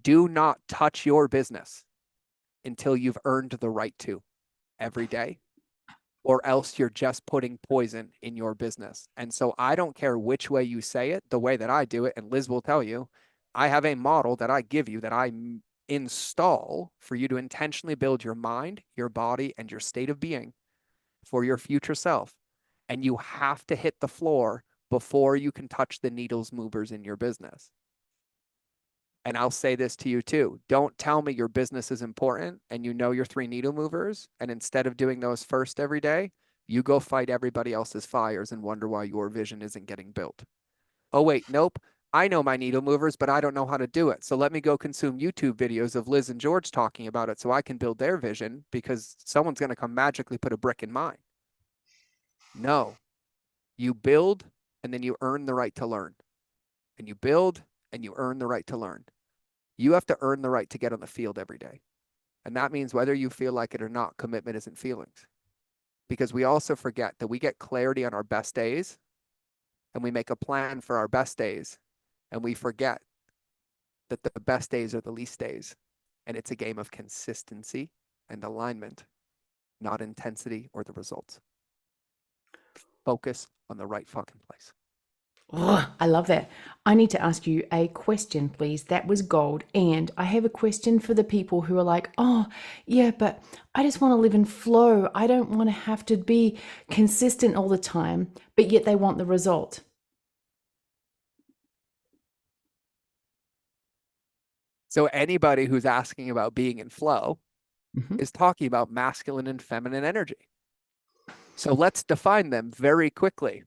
Do not touch your business until you've earned the right to every day, or else you're just putting poison in your business. And so I don't care which way you say it, the way that I do it, and Liz will tell you, I have a model that I give you that I install for you to intentionally build your mind, your body, and your state of being for your future self. And you have to hit the floor before you can touch the needles movers in your business. And I'll say this to you too. Don't tell me your business is important and you know your 3 needle movers. And instead of doing those first every day, you go fight everybody else's fires and wonder why your vision isn't getting built. Oh, wait, nope. I know my needle movers, but I don't know how to do it. So let me go consume YouTube videos of Liz and George talking about it so I can build their vision, because someone's going to come magically put a brick in mine. No, you build and then you earn the right to learn. And you build and you earn the right to learn. You have to earn the right to get on the field every day. And that means whether you feel like it or not, commitment isn't feelings. Because we also forget that we get clarity on our best days and we make a plan for our best days, and we forget that the best days are the least days. And it's a game of consistency and alignment, not intensity or the results. Focus on the right fucking place.
Oh, I love that. I need to ask you a question, please. That was gold. And I have a question for the people who are like, oh, yeah, but I just want to live in flow. I don't want to have to be consistent all the time, but yet they want the result.
So anybody who's asking about being in flow
Mhm.
is talking about masculine and feminine energy. So let's define them very quickly.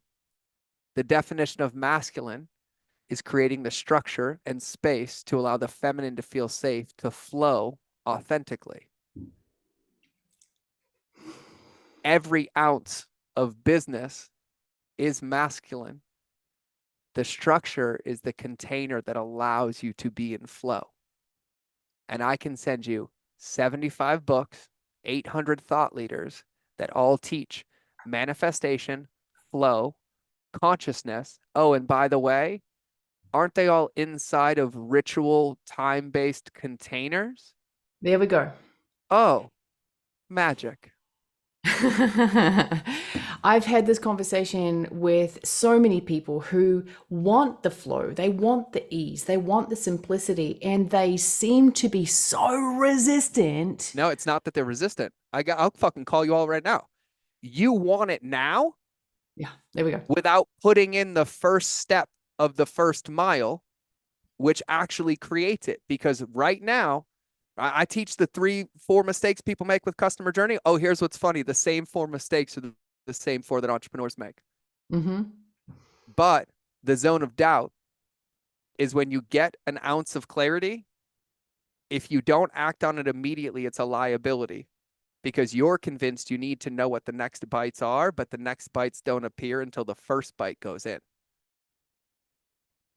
The definition of masculine is creating the structure and space to allow the feminine to feel safe, to flow authentically. Every ounce of business is masculine. The structure is the container that allows you to be in flow. And I can send you 75 books, 800 thought leaders that all teach manifestation, flow, consciousness. Oh, and by the way, aren't they all inside of ritual time-based containers?
There we go.
Oh, magic.
I've had this conversation with so many people who want the flow, they want the ease, they want the simplicity, and they seem to be so resistant.
No, it's not that they're resistant. I'll fucking call you all right now. You want it now
Yeah, there we go.
without putting in the first step of the first mile, which actually creates it. Because right now, I teach the 4 mistakes people make with customer journey. Oh, here's what's funny. The same 4 mistakes are the same 4 that entrepreneurs make.
Mm-hmm.
But the zone of doubt is when you get an ounce of clarity. If you don't act on it immediately, it's a liability, because you're convinced you need to know what the next bites are, but the next bites don't appear until the first bite goes in.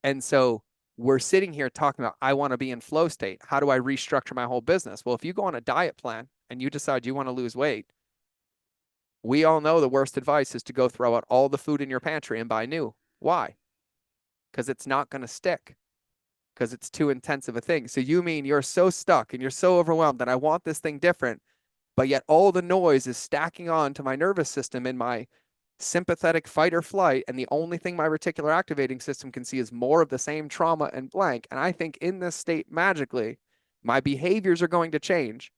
And so we're sitting here talking about, I want to be in flow state. How do I restructure my whole business? Well, if you go on a diet plan and you decide you want to lose weight, we all know the worst advice is to go throw out all the food in your pantry and buy new. Why? Because it's not going to stick. because it's too intense of a thing. So you mean you're so stuck and you're so overwhelmed and I want this thing different, but yet all the noise is stacking on to my nervous system in my sympathetic fight or flight, and the only thing my reticular activating system can see is more of the same trauma and blank. And I think in this state, magically, my behaviors are going to change,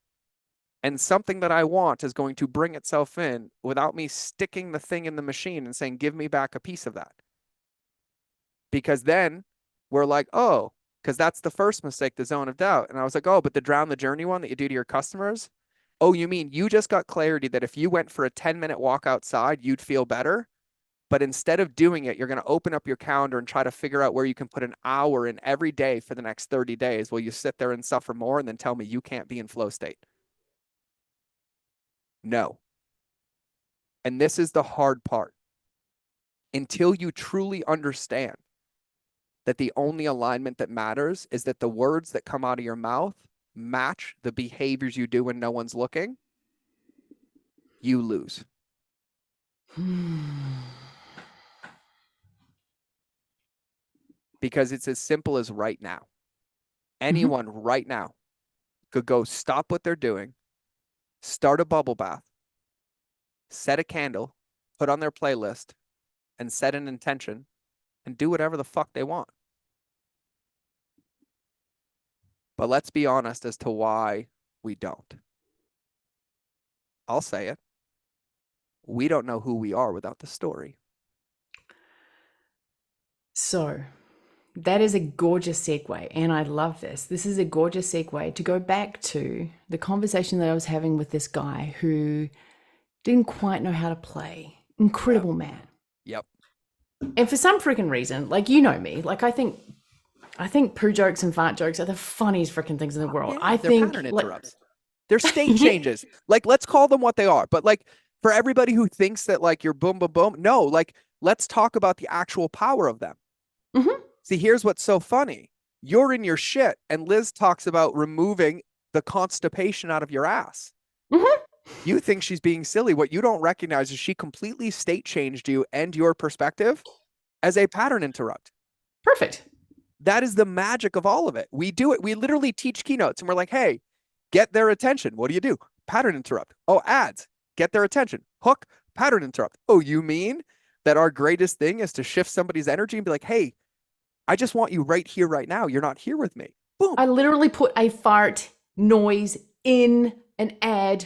and something that I want is going to bring itself in without me sticking the thing in the machine and saying, give me back a piece of that. Because then we're like, oh, because that's the first mistake, the zone of doubt. And I was like, oh, but the drown the journey one that you do to your customers, oh, you mean you just got clarity that if you went for a 10-minute walk outside, you'd feel better? But instead of doing it, you're going to open up your calendar and try to figure out where you can put an hour in every day for the next 30 days. Will you sit there and suffer more and then tell me you can't be in flow state? No. And this is the hard part. Until you truly understand that the only alignment that matters is that the words that come out of your mouth match the behaviors you do when no one's looking, you lose. Because it's as simple as right now. Anyone right now could go stop what they're doing, start a bubble bath, set a candle, put on their playlist, and set an intention, and do whatever the fuck they want. But let's be honest as to why we don't. I'll say it. We don't know who we are without the story.
So that is a gorgeous segue, and I love this. This is a gorgeous segue to go back to the conversation that I was having with this guy who didn't quite know how to play. Incredible man.
Yep.
And for some freaking reason, like, you know me, like I think poo jokes and fart jokes are the funniest freaking things in the world.
Yeah, they're pattern
like,
interrupts. They're state changes. Like, let's call them what they are. But like, for everybody who thinks that like you're boom, boom, boom, no, like, let's talk about the actual power of them. See, here's what's so funny. You're in your shit, and Liz talks about removing the constipation out of your ass. You think she's being silly. What you don't recognize is she completely state changed you and your perspective as a pattern interrupt.
Perfect.
That is the magic of all of it. We do it. We literally teach keynotes and we're like, hey, get their attention. What do? Pattern interrupt. Oh, ads. Get their attention. Hook, pattern interrupt. Oh, you mean that our greatest thing is to shift somebody's energy and be like, hey, I just want you right here, right now. You're not here with me. Boom.
I literally put a fart noise in an ad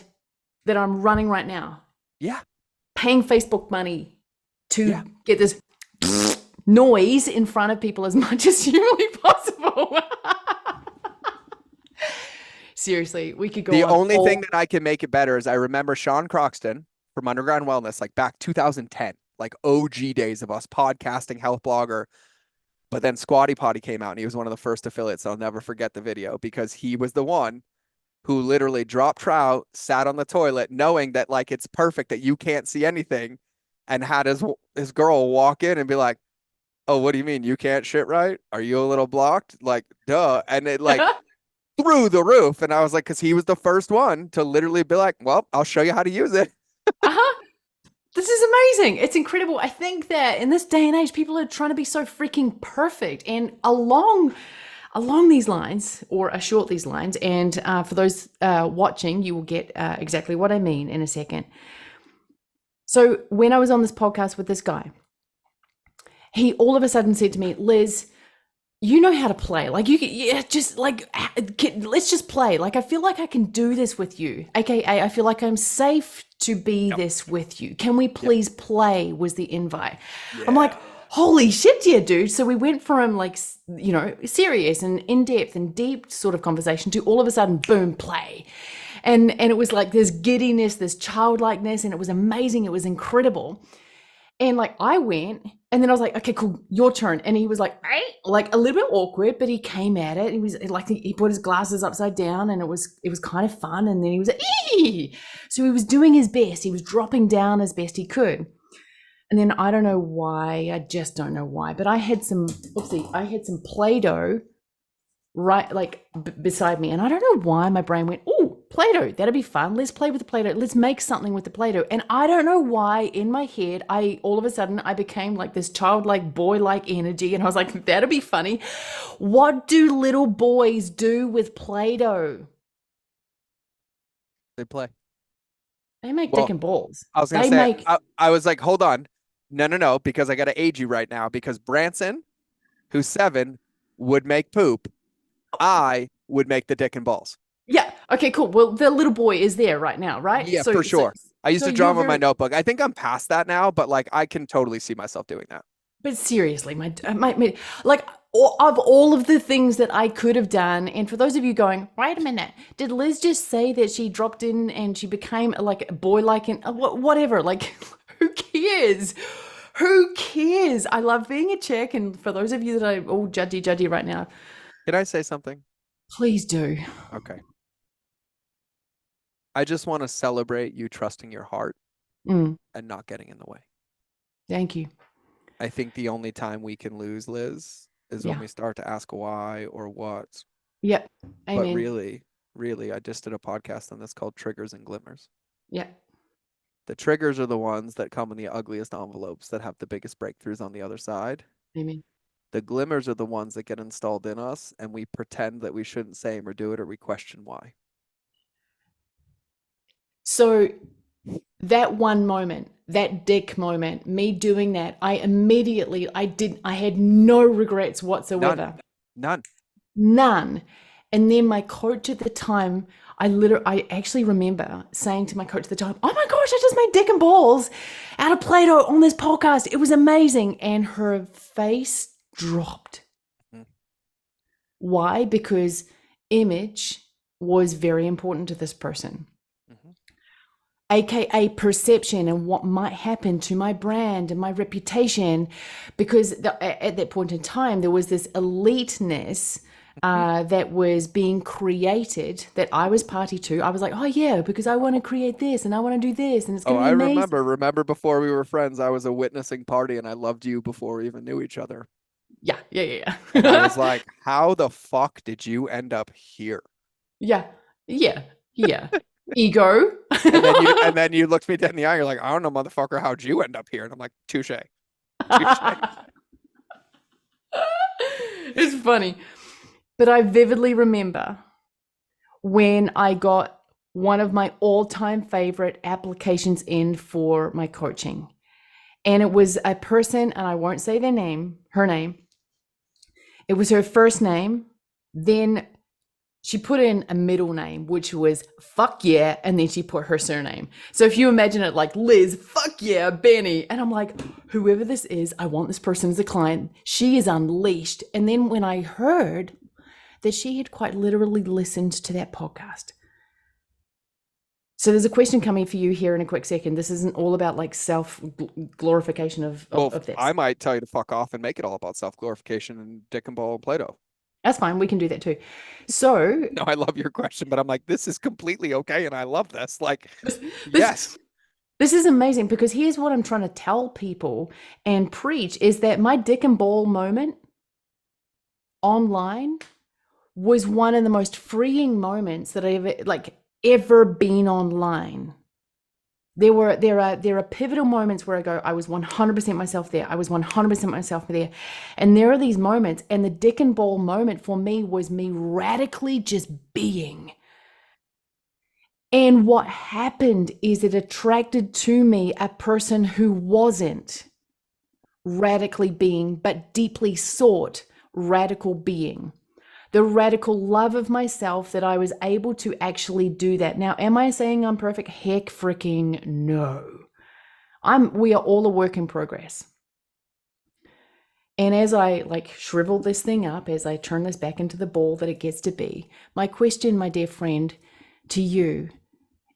that I'm running right now.
Yeah.
Paying Facebook money to get this noise in front of people as much as humanly possible. Seriously, we could go
The
on
only thing that I can make it better is I remember Sean Croxton from Underground Wellness, like back 2010, like OG days of us podcasting, health blogger. But then Squatty Potty came out and he was one of the first affiliates. I'll never forget the video because he was the one who literally dropped trout, sat on the toilet, knowing that like it's perfect that you can't see anything, and had his girl walk in and be like, oh, what do you mean? You can't shit right? Are you a little blocked? Like, duh. And it like through the roof. And I was like, because he was the first one to literally be like, well, I'll show you how to use it.
This is amazing. It's incredible. I think that in this day and age, people are trying to be so freaking perfect. And along these lines, or short these lines, and for those watching, you will get exactly what I mean in a second. So when I was on this podcast with this guy, he all of a sudden said to me, Liz, you know how to play. Like, just like, let's just play. Like, I feel like I can do this with you. AKA, I feel like I'm safe to be this with you. Can we please play, was the invite. I'm like, holy shit, yeah, dude. So we went from like, you know, serious and in-depth and deep sort of conversation to all of a sudden, boom, play. And it was like this giddiness, this childlikeness, and it was amazing. It was incredible. And like I went, and then I was like, okay, cool, your turn. And he was like, like a little bit awkward, but he came at it. He was like, he put his glasses upside down, and it was kind of fun. And then he was like, ee! So he was doing his best. He was dropping down as best he could. And then I don't know why, I just don't know why, but I had some Play-Doh right like beside me. And I don't know why my brain went, oh, Play-Doh, that'll be fun. Let's play with the Play-Doh. Let's make something with the Play-Doh. And I don't know why in my head, I all of a sudden I became like this childlike, boy-like energy. And I was like, that'll be funny. What do little boys do with Play-Doh?
They play.
They make dick
Well,
and balls.
I was gonna
They
say,
make,
I was like, hold on. No, no, no, because I gotta age you right now because Branson, who's 7, would make poop. I would make the dick and balls.
yeah, okay, cool. Well, the little boy is there right now, right?
Yeah,
So
for
so
sure. I used
so
to draw
you're
them in my
very,
notebook. I think I'm past that now, but like I can totally see myself doing that.
but seriously, like of all of the things that I could have done, and for those of you going, wait a minute, did Liz just say that she dropped in and she became like a boy like and whatever? Like, who cares? Who cares? I love being a chick, and for those of you that are all judgy right now,
Can I say something?
please do.
Okay. I just want to celebrate you trusting your heart
Mm,
and not getting in the way.
thank you.
I think the only time we can lose, Liz, is when
Yeah.
we start to ask why or what.
Yep.
But
Amen.
really, I just did a podcast on this called Triggers and Glimmers.
Yep.
The triggers are the ones that come in the ugliest envelopes that have the biggest breakthroughs on the other side.
Amen.
The glimmers are the ones that get installed in us and we pretend that we shouldn't say them or do it or we question why.
So that one moment, that dick moment, me doing that, I had no regrets
None.
whatsoever.
None.
None. And then my coach at the time, I actually remember saying to my coach at the time, oh my gosh, I just made dick and balls out of Play-Doh on this podcast. It was amazing. And her face dropped.
Mhm.
Why? Because image was very important to this person.
Mhm.
AKA perception and what might happen to my brand and my reputation, because at that point in time there was this eliteness
Mhm.
that was being created that I was party to. I was like, oh yeah, because I want to create this and I want to do this and it's
Oh,
going to be
I
amazing.
remember. Remember before we were friends, I was a witnessing party and I loved you before we even knew each other.
Yeah.
And I was like, how the fuck did you end up here?
Yeah, yeah, yeah. Ego.
And then you looked me dead in the eye. You're like, I don't know, motherfucker, how'd you end up here? And I'm like, touche, touche.
It's funny. But I vividly remember when I got one of my all-time favorite applications in for my coaching. And it was a person, and I won't say their name, her name. It was her first name. Then she put in a middle name, which was fuck yeah. And then she put her surname. So if you imagine it like Liz, fuck yeah, Benny. And I'm like, whoever this is, I want this person as a client. She is unleashed. And then when I heard that she had quite literally listened to that podcast. So there's a question coming for you here in a quick second. This isn't all about like self glorification
Well,
of this.
I might tell you to fuck off and make it all about self-glorification and dick and ball and Play-Doh.
That's fine. We can do that too. So
No, I love your question, but I'm like, this is completely okay, and I love this. Like,
this, this
yes.
this is amazing because here's what I'm trying to tell people and preach is that my dick and ball moment online was one of the most freeing moments that I've ever been online. There are pivotal moments where I go, I was 100% myself there. I was 100% myself there. And there are these moments, and the dick and ball moment for me was me radically just being. And what happened is it attracted to me a person who wasn't radically being, but deeply sought radical being. The radical love of myself that I was able to actually do that. Now, am I saying I'm perfect? Heck freaking no. We are all a work in progress. And as I like shrivel this thing up, as I turn this back into the ball that it gets to be, my question, my dear friend, to you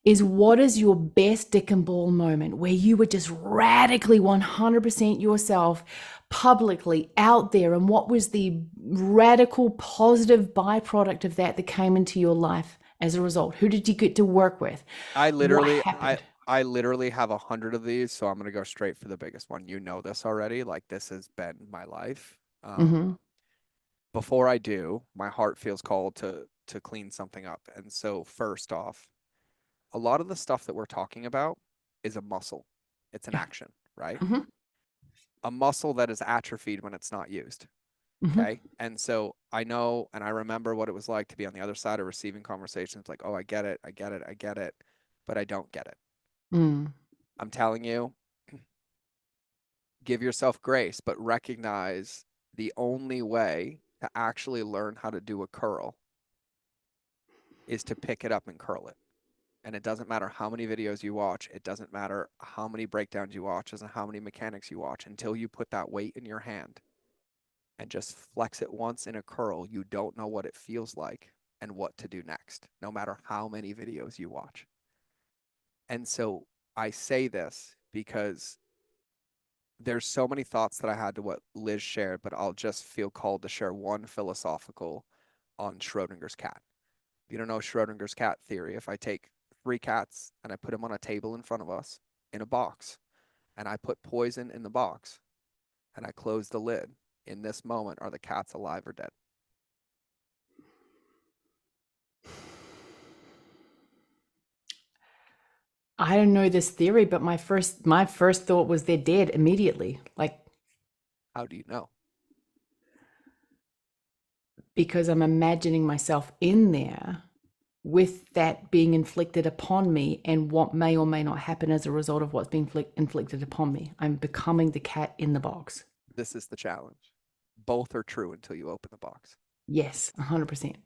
is what is your best dick and ball moment where you were just radically 100% yourself publicly out there? And what was the radical positive byproduct of that that came into your life as a result? Who did you get to work with?
I
What
literally, I,
happened?
I literally have 100 of these, so I'm gonna go straight for the biggest one. You know this already. Like this has been my life.
Mm-hmm.
before I do, my heart feels called to clean something up. And so first off, a lot of the stuff that we're talking about is a muscle. It's an
Yeah.
action, right?
Hmm.
A muscle that is atrophied when it's not used.
Hmm.
Okay. And so I know and I remember what it was like to be on the other side of receiving conversations like, oh, I get it, I get it, I get it, but I don't get it.
Mm.
I'm telling you, give yourself grace, but recognize the only way to actually learn how to do a curl is to pick it up and curl it. And it doesn't matter how many videos you watch, it doesn't matter how many breakdowns you watch, doesn't how many mechanics you watch until you put that weight in your hand and just flex it once in a curl, you don't know what it feels like and what to do next, no matter how many videos you watch. And so I say this because there's so many thoughts that I had to what Liz shared, but I'll just feel called to share one philosophical on Schrodinger's cat. If you don't know Schrodinger's cat theory, if I take three cats and I put them on a table in front of us in a box, and I put poison in the box and I close the lid, in this moment, are the cats alive or dead?
I don't know this theory, but my first thought was they're dead immediately. Like,
How do you know?
because I'm imagining myself in there with that being inflicted upon me and what may or may not happen as a result of what's being inflicted upon me. I'm becoming the cat in the box.
This is the challenge. Both are true until you open the box.
Yes, 100%.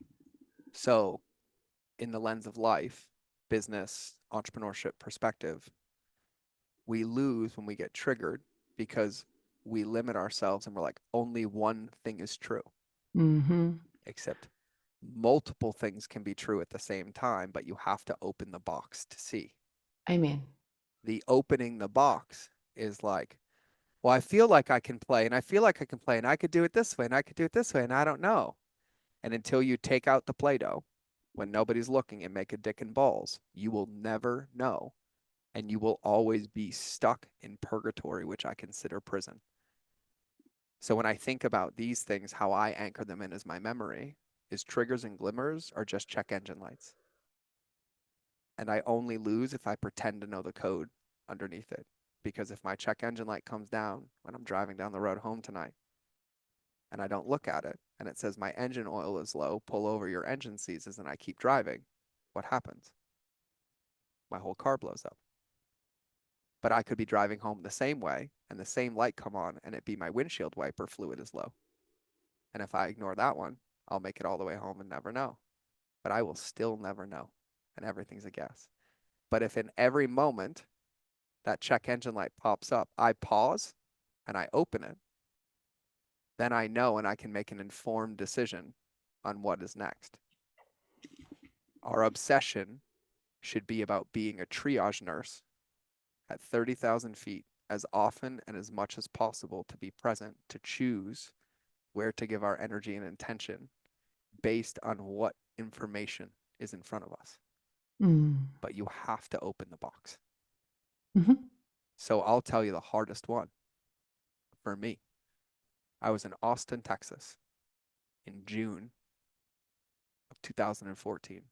So, in the lens of life, business, entrepreneurship perspective, we lose when we get triggered because we limit ourselves and we're like, only one thing is true,
Mm-hmm.
except multiple things can be true at the same time, but you have to open the box to see.
Amen.
The opening the box is like, well, I feel like I can play and I feel like I can play and I could do it this way and I could do it this way and I don't know. And until you take out the Play-Doh when nobody's looking and make a dick and balls, you will never know. And you will always be stuck in purgatory, which I consider prison. So when I think about these things, how I anchor them in as my memory is triggers and glimmers are just check engine lights. And I only lose if I pretend to know the code underneath it. Because if my check engine light comes down when I'm driving down the road home tonight and I don't look at it and it says my engine oil is low, pull over, your engine seizes, and I keep driving, what happens? My whole car blows up. But I could be driving home the same way and the same light come on and it be my windshield wiper fluid is low. And if I ignore that one, I'll make it all the way home and never know. But I will still never know. And everything's a guess. But if in every moment that check engine light pops up, I pause and I open it, then I know and I can make an informed decision on what is next. Our obsession should be about being a triage nurse at 30,000 feet as often and as much as possible to be present, to choose where to give our energy and intention based on what information is in front of us.
Mm.
But you have to open the box.
Mm-hmm.
So I'll tell you the hardest one for me. I was in Austin, Texas in June of 2014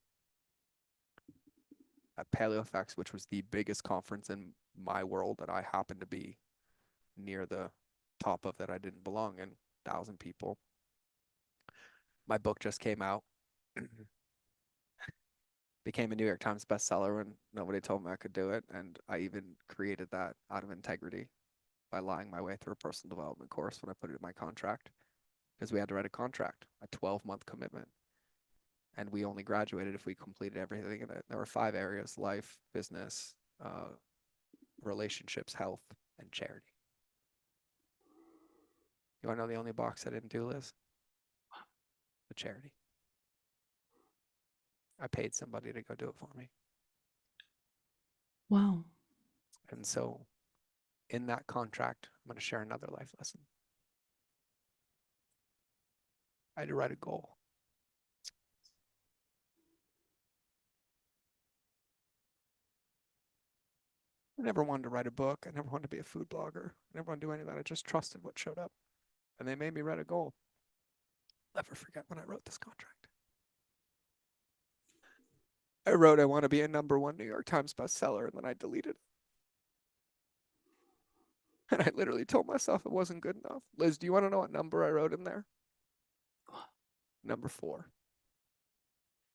at PaleoFX, which was the biggest conference in my world that I happened to be near the top of that I didn't belong in, 1,000 people. My book just came out, became a New York Times bestseller when nobody told me I could do it. And I even created that out of integrity by lying my way through a personal development course when I put it in my contract, because we had to write a contract, a 12-month commitment. And we only graduated if we completed everything in it. There were 5 areas: life, business, relationships, health, and charity. You want to know the only box I didn't do, Liz? The charity. I paid somebody to go do it for me.
Wow.
And so in that contract, I'm going to share another life lesson. I had to write a goal. I never wanted to write a book. I never wanted to be a food blogger. I never wanted to do any of that. I just trusted what showed up. And they made me write a goal. Never forget when I wrote this contract. I wrote I want to be a #1 New York Times bestseller, and then I deleted it. And I literally told myself it wasn't good enough. Liz, do you want to know what number I wrote in there? #4.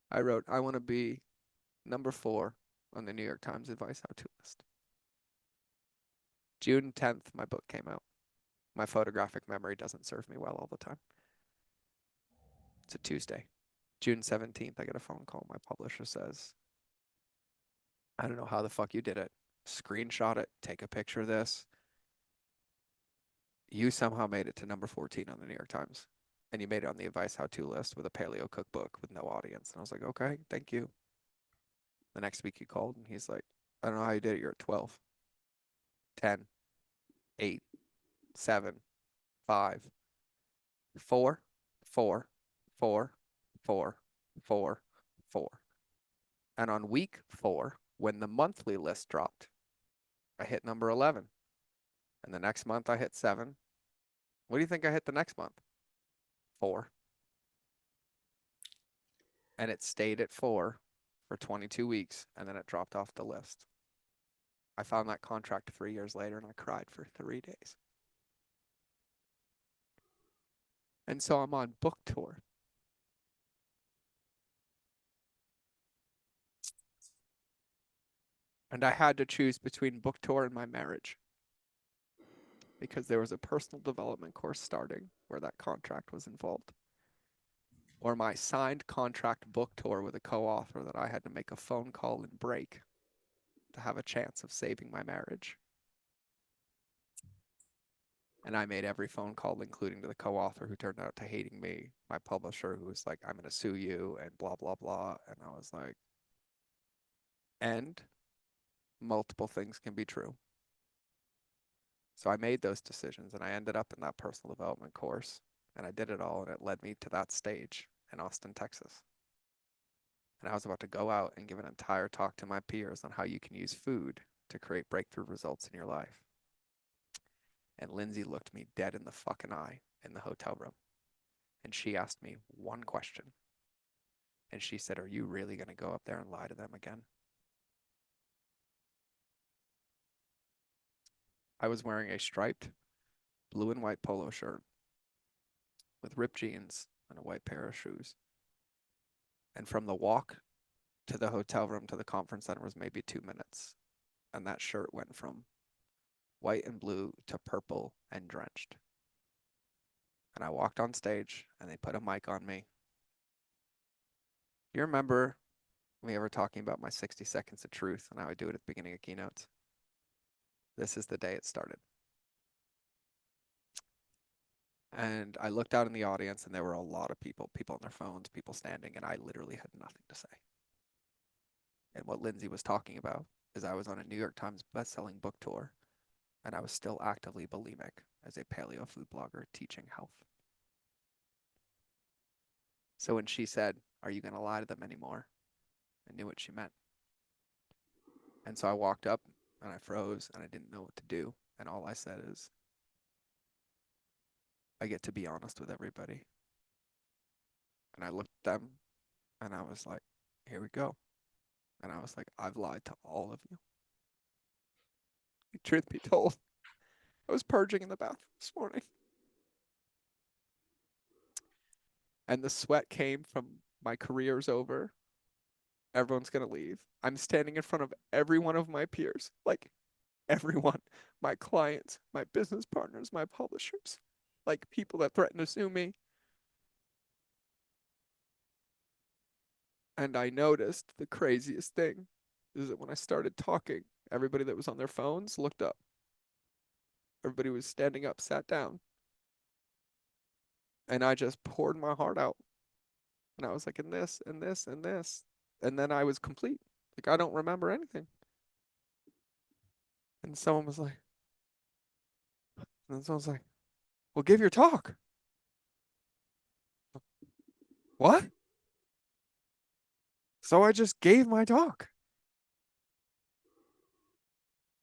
I wrote I want to be #4 on the New York Times advice how-to list. June 10th, my book came out. My photographic memory doesn't serve me well all the time. It's a Tuesday. June 17th, I get a phone call. My publisher says, I don't know how the fuck you did it. Screenshot it, take a picture of this. You somehow made it to #14 on the New York Times. And you made it on the advice how-to list with a paleo cookbook with no audience. And I was like, okay, thank you. The next week he called and he's like, I don't know how you did it. You're at 12, 10, 8, 7, 5, 4, 4, 4, 4, 4, 4. And on week 4, when the monthly list dropped, I hit number 11. And the next month I hit 7. What do you think I hit the next month? 4. And it stayed at 4 for 22 weeks, and then it dropped off the list. I found that contract 3 years later, and I cried for 3 days. And so I'm on book tour. And I had to choose between book tour and my marriage because there was a personal development course starting where that contract was involved. Or my signed contract book tour with a co-author that I had to make a phone call and break to have a chance of saving my marriage. And I made every phone call, including to the co-author who turned out to hating me, my publisher who was like, I'm going to sue you and blah, blah, blah. And I was like, and multiple things can be true. So I made those decisions and I ended up in that personal development course and I did it all and it led me to that stage in Austin, Texas. And I was about to go out and give an entire talk to my peers on how you can use food to create breakthrough results in your life. And Lindsay looked me dead in the fucking eye in the hotel room. And she asked me one question. And she said, are you really going to go up there and lie to them again? I was wearing a striped blue and white polo shirt with ripped jeans and a white pair of shoes. And from the walk to the hotel room to the conference center was maybe 2 minutes. And that shirt went from white and blue to purple and drenched. And I walked on stage and they put a mic on me. You remember me ever talking about my 60 seconds of truth and how I do it at the beginning of keynotes? This is the day it started. And I looked out in the audience and there were a lot of people on their phones, people standing, and I literally had nothing to say. And what Lindsay was talking about is I was on a New York Times best-selling book tour and I was still actively bulimic as a paleo food blogger teaching health. So when she said, are you going to lie to them anymore? I knew what she meant. And so I walked up and I froze and I didn't know what to do. And all I said is, I get to be honest with everybody. And I looked at them and I was like, here we go. And I was like, I've lied to all of you. Truth be told, I was purging in the bathroom this morning. And the sweat came from my career's over. Everyone's going to leave. I'm standing in front of every one of my peers, like everyone, my clients, my business partners, my publishers, like people that threaten to sue me. And I noticed the craziest thing is that when I started talking, everybody that was on their phones looked up. Everybody was standing up, sat down. And I just poured my heart out. And I was like, and this, and this, and this. And then I was complete. Like, I don't remember anything. And someone was like, and then someone was like, well, give your talk. What? So I just gave my talk.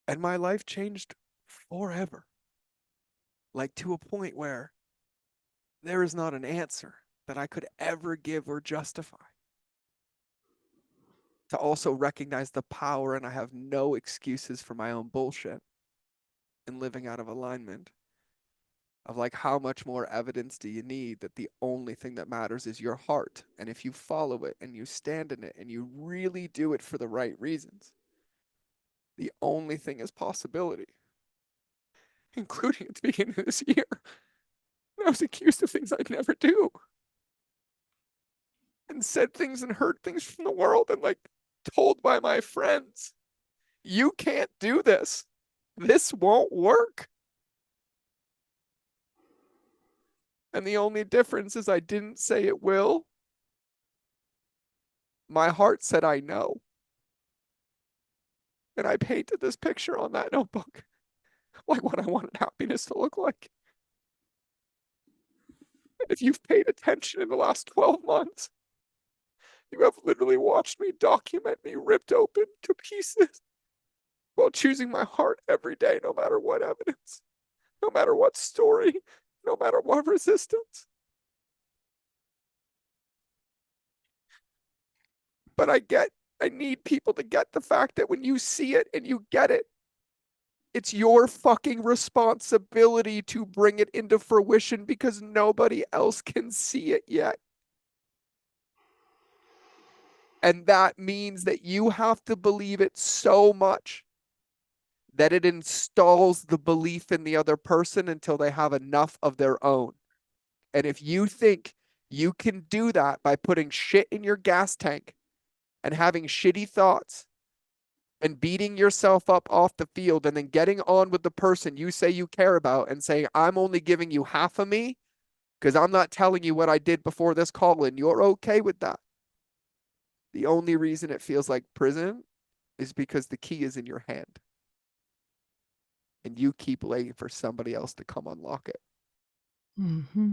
And my life changed forever. Like to a point where there is not an answer that I could ever give or justify. To also recognize the power, and I have no excuses for my own bullshit in living out of alignment, of like, how much more evidence do you need that the only thing that matters is your heart? And if you follow it and you stand in it and you really do it for the right reasons, the only thing is possibility, including at the beginning of this year. I was accused of things I'd never do and said things and heard things from the world and like told by my friends, you can't do this. This won't work. And the only difference is I didn't say it will. My heart said I know. And I painted this picture on that notebook, like what I wanted happiness to look like. And if you've paid attention in the last 12 months, you have literally watched me document me ripped open to pieces while choosing my heart every day, no matter what evidence, no matter what story, no matter what resistance. But I need people to get the fact that when you see it and you get it, it's your fucking responsibility to bring it into fruition because nobody else can see it yet. And that means that you have to believe it so much that it installs the belief in the other person until they have enough of their own. And if you think you can do that by putting shit in your gas tank and having shitty thoughts and beating yourself up off the field and then getting on with the person you say you care about and saying, I'm only giving you half of me because I'm not telling you what I did before this call and you're okay with that. The only reason it feels like prison is because the key is in your hand and you keep waiting for somebody else to come unlock it.
Mm-hmm.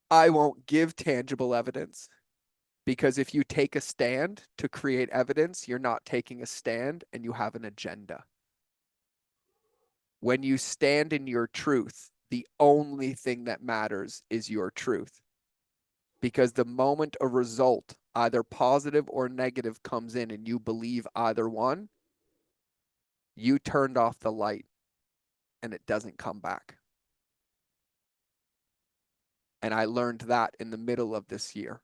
I won't give tangible evidence because if you take a stand to create evidence, you're not taking a stand and you have an agenda. When you stand in your truth, the only thing that matters is your truth. Because the moment a result, either positive or negative, comes in and you believe either one, you turned off the light and it doesn't come back. And I learned that in the middle of this year.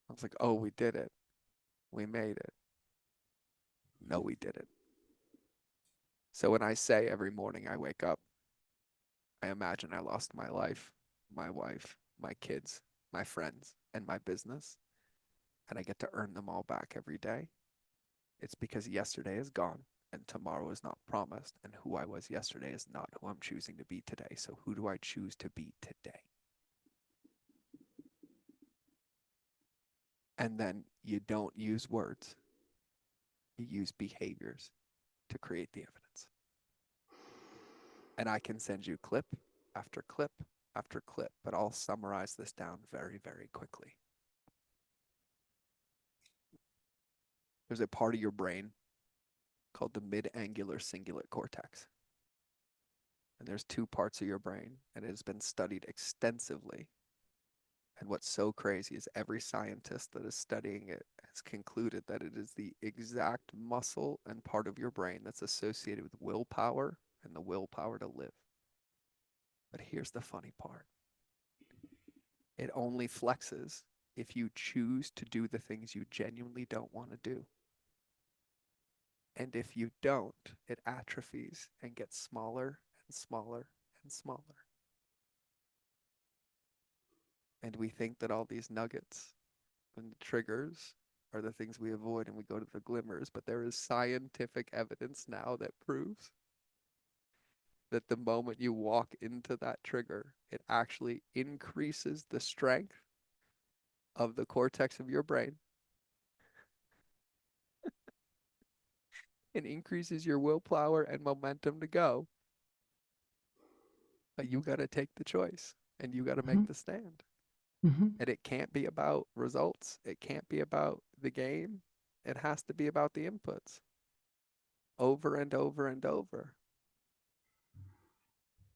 I was like, oh, we did it. We made it. No, we didn't. So when I say every morning I wake up, I imagine I lost my life, my wife, my kids, my friends, and my business, and I get to earn them all back every day. It's because yesterday is gone and tomorrow is not promised, and who I was yesterday is not who I'm choosing to be today. So who do I choose to be today? And then you don't use words, you use behaviors to create the evidence. And I can send you clip after clip after clip, but I'll summarize this down very, very quickly. There's a part of your brain called the mid-angular cingulate cortex. And there's two parts of your brain, and it has been studied extensively. And what's so crazy is every scientist that is studying it has concluded that it is the exact muscle and part of your brain that's associated with willpower and the willpower to live. But here's the funny part. It only flexes if you choose to do the things you genuinely don't want to do. And if you don't, it atrophies and gets smaller and smaller and smaller. And we think that all these nuggets and triggers are the things we avoid and we go to the glimmers, but there is scientific evidence now that proves that the moment you walk into that trigger, it actually increases the strength of the cortex of your brain and increases your willpower and momentum to go. But you got to take the choice and you got to
Mm-hmm.
make the stand.
Mm-hmm.
And it can't be about results. It can't be about the game. It has to be about the inputs over and over and over.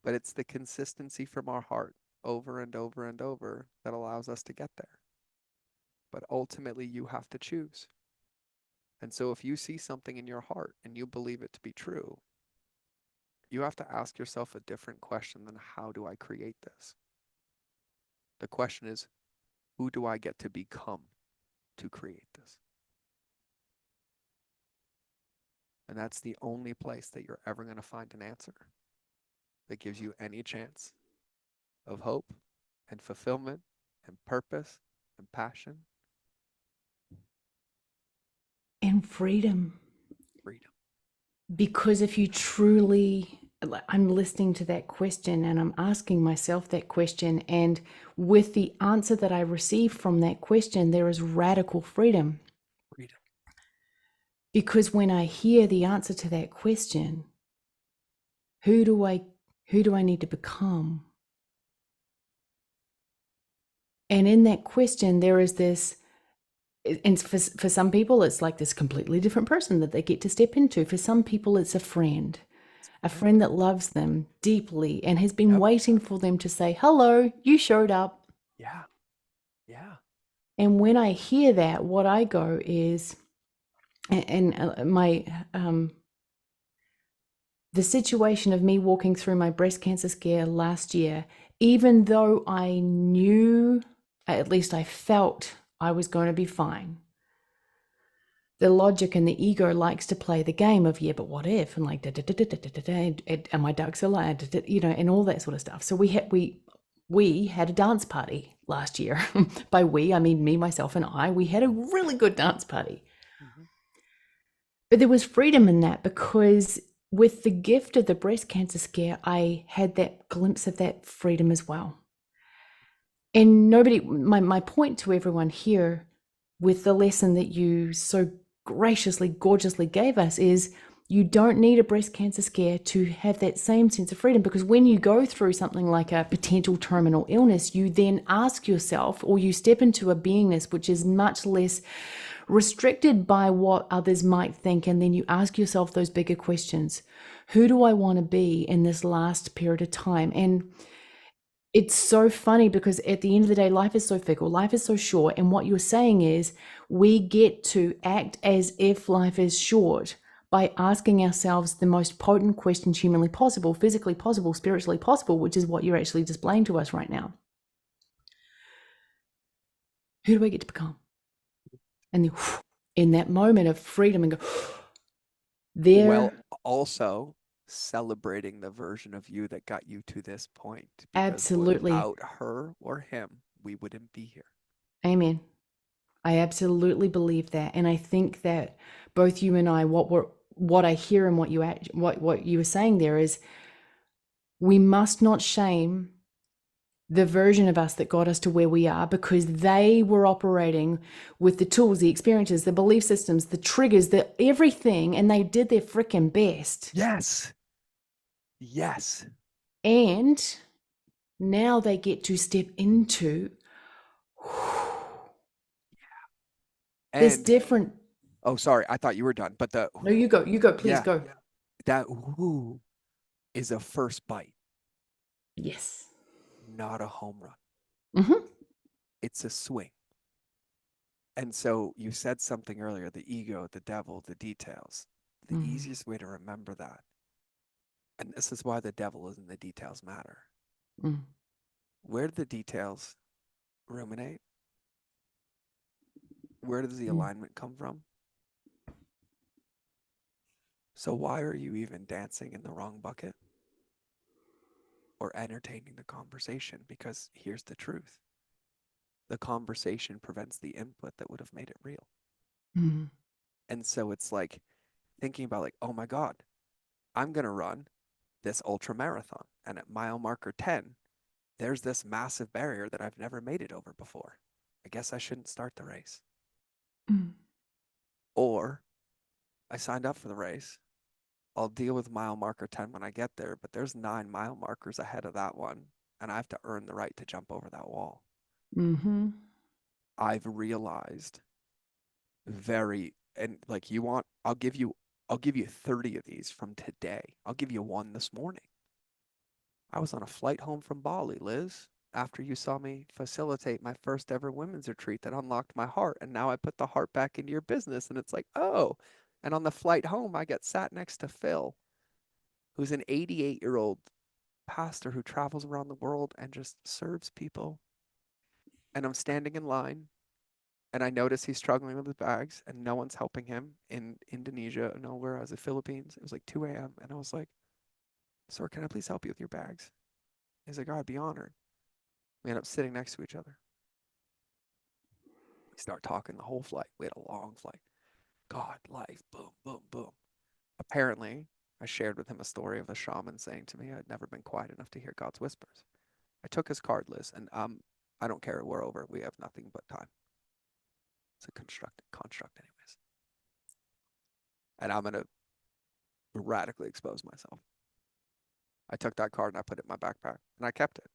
But it's the consistency from our heart. over and over and over that allows us to get there. But ultimately, you have to choose. And so if you see something in your heart and you believe it to be true, you have to ask yourself a different question than how do I create this? The question is, who do I get to become to create this? And that's the only place that you're ever going to find an answer that gives you any chance of hope and fulfillment and purpose and passion,
And freedom.
freedom.
Because if you truly, like, I'm listening to that question and I'm asking myself that question, and with the answer that I receive from that question, there is radical freedom.
Freedom.
Because when I hear the answer to that question, who do I need to become? And in that question, there is this, and for some people, it's like this completely different person that they get to step into. For some people, it's a friend that loves them deeply and has been
Yep.
waiting for them to say, hello, you showed up.
Yeah. Yeah.
And when I hear that, what I go is, and my, the situation of me walking through my breast cancer scare last year, even though I knew, at least I felt I was going to be fine, the logic and the ego likes to play the game of, yeah, but what if, and like, and my ducks are lined, and all that sort of stuff. So we had a dance party last year. By we, I mean me, myself, and I. We had a really good dance party.
Mm-hmm.
But there was freedom in that, because with the gift of the breast cancer scare, I had that glimpse of that freedom as well. And my point to everyone here with the lesson that you so graciously, gorgeously gave us is, you don't need a breast cancer scare to have that same sense of freedom. Because when you go through something like a potential terminal illness, you then ask yourself, or you step into a beingness which is much less restricted by what others might think. And then you ask yourself those bigger questions. Who do I want to be in this last period of time? And it's so funny, because at the end of the day, life is so fickle, life is so short. And what you're saying is, we get to act as if life is short by asking ourselves the most potent questions humanly possible, physically possible, spiritually possible, which is what you're actually displaying to us right now. Who do I get to become? And then, in that moment of freedom, and go,
Well,
there,
also celebrating the version of you that got you to this point, because
absolutely.
without her or him, we wouldn't be here.
Amen. I absolutely believe that. And I think that both you and I, what I hear and what you were saying there is, we must not shame the version of us that got us to where we are, because they were operating with the tools, the experiences, the belief systems, the triggers, the everything, and they did their freaking best.
Yes. Yes.
And now they get to step into this
And
different.
oh, sorry, I thought you were done. But
No, you go, please
yeah,
go.
that whoo is a first bite,
Yes.
not a home run.
Mm-hmm.
It's a swing. And so you said something earlier, the ego, the devil, the details. The
Mm.
easiest way to remember that, and this is why the devil is in the details matter.
Mm.
Where do the details ruminate? Where does the
Mm.
alignment come from? So why are you even dancing in the wrong bucket or entertaining the conversation? Because here's the truth. The conversation prevents the input that would have made it real.
Mm.
And so it's like thinking about like, oh my God, I'm going to run this ultra marathon. And at mile marker 10, there's this massive barrier that I've never made it over before. I guess I shouldn't start the race.
Mm.
Or I signed up for the race. I'll deal with mile marker 10 when I get there, but there's 9 mile markers ahead of that one, and I have to earn the right to jump over that wall.
Mm-hmm.
I've realized and like I'll give you 30 of these from today. I'll give you one this morning. I was on a flight home from Bali, Liz. after you saw me facilitate my first ever women's retreat that unlocked my heart. And now I put the heart back into your business. And it's like, oh. And on the flight home, I get sat next to Phil, who's an 88-year-old pastor who travels around the world and just serves people. And I'm standing in line and I notice he's struggling with his bags and no one's helping him in Indonesia, nowhere. I was in the Philippines. It was like 2 a.m. And I was like, sir, can I please help you with your bags? He's like, oh, I'd be honored. We end up sitting next to each other. We start talking the whole flight. We had a long flight. God, life, boom, boom, boom. Apparently, I shared with him a story of a shaman saying to me I'd never been quiet enough to hear God's whispers. I took his card list and I don't care. We're over. We have nothing but time. It's a construct anyways. And I'm going to radically expose myself. I took that card and I put it in my backpack and I kept it.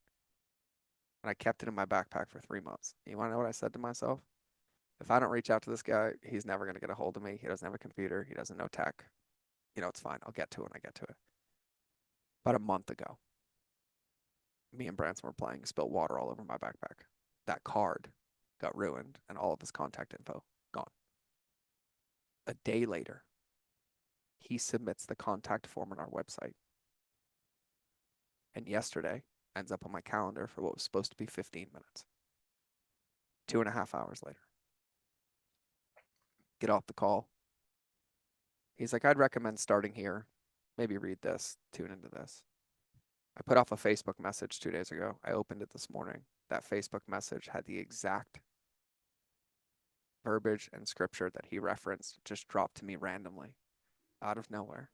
And I kept it in my backpack for 3 months. You want to know what I said to myself? If I don't reach out to this guy, he's never going to get a hold of me. He doesn't have a computer. He doesn't know tech. It's fine. I'll get to it when I get to it. About a month ago, me and Branson were playing, spilled water all over my backpack. That card got ruined and all of his contact info gone. A day later, he submits the contact form on our website. And yesterday ends up on my calendar for what was supposed to be 15 minutes. 2.5 hours later. Get off the call. He's like, I'd recommend starting here. Maybe read this, tune into this. I put off a Facebook message 2 days ago. I opened it this morning. That Facebook message had the exact verbiage and scripture that he referenced just dropped to me randomly out of nowhere.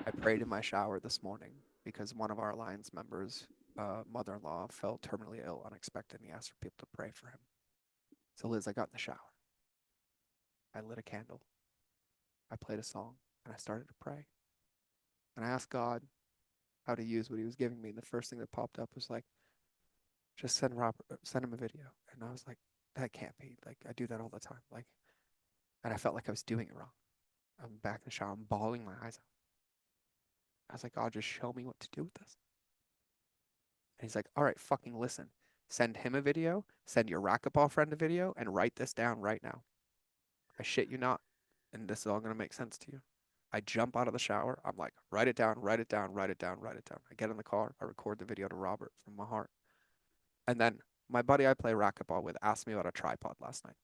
I prayed in my shower this morning because one of our Alliance members, mother-in-law, fell terminally ill unexpectedly. He asked for people to pray for him. So Liz, I got in the shower. I lit a candle. I played a song and I started to pray. And I asked God how to use what he was giving me. And the first thing that popped up was like, just send him a video. And I was like, that can't be. Like, I do that all the time. Like, and I felt like I was doing it wrong. I'm back in the shower. I'm bawling my eyes out. I was like, God, just show me what to do with this. And he's like, all right, fucking listen. Send him a video, send your racquetball friend a video, and write this down right now. I shit you not. And this is all going to make sense to you. I jump out of the shower. I'm like, write it down, write it down, write it down, write it down. I get in the car. I record the video to Robert from my heart. And then my buddy I play racquetball with asked me about a tripod last night.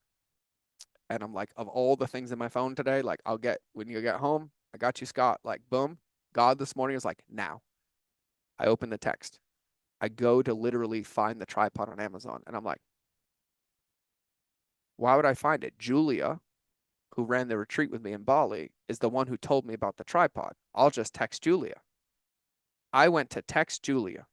And I'm like, of all the things in my phone today, like, when you get home, I got you, Scott. Like, boom. God this morning was like, now. I open the text. I go to literally find the tripod on Amazon. And I'm like, why would I find it? Julia, who ran the retreat with me in Bali, is the one who told me about the tripod. I'll just text Julia. I went to text Julia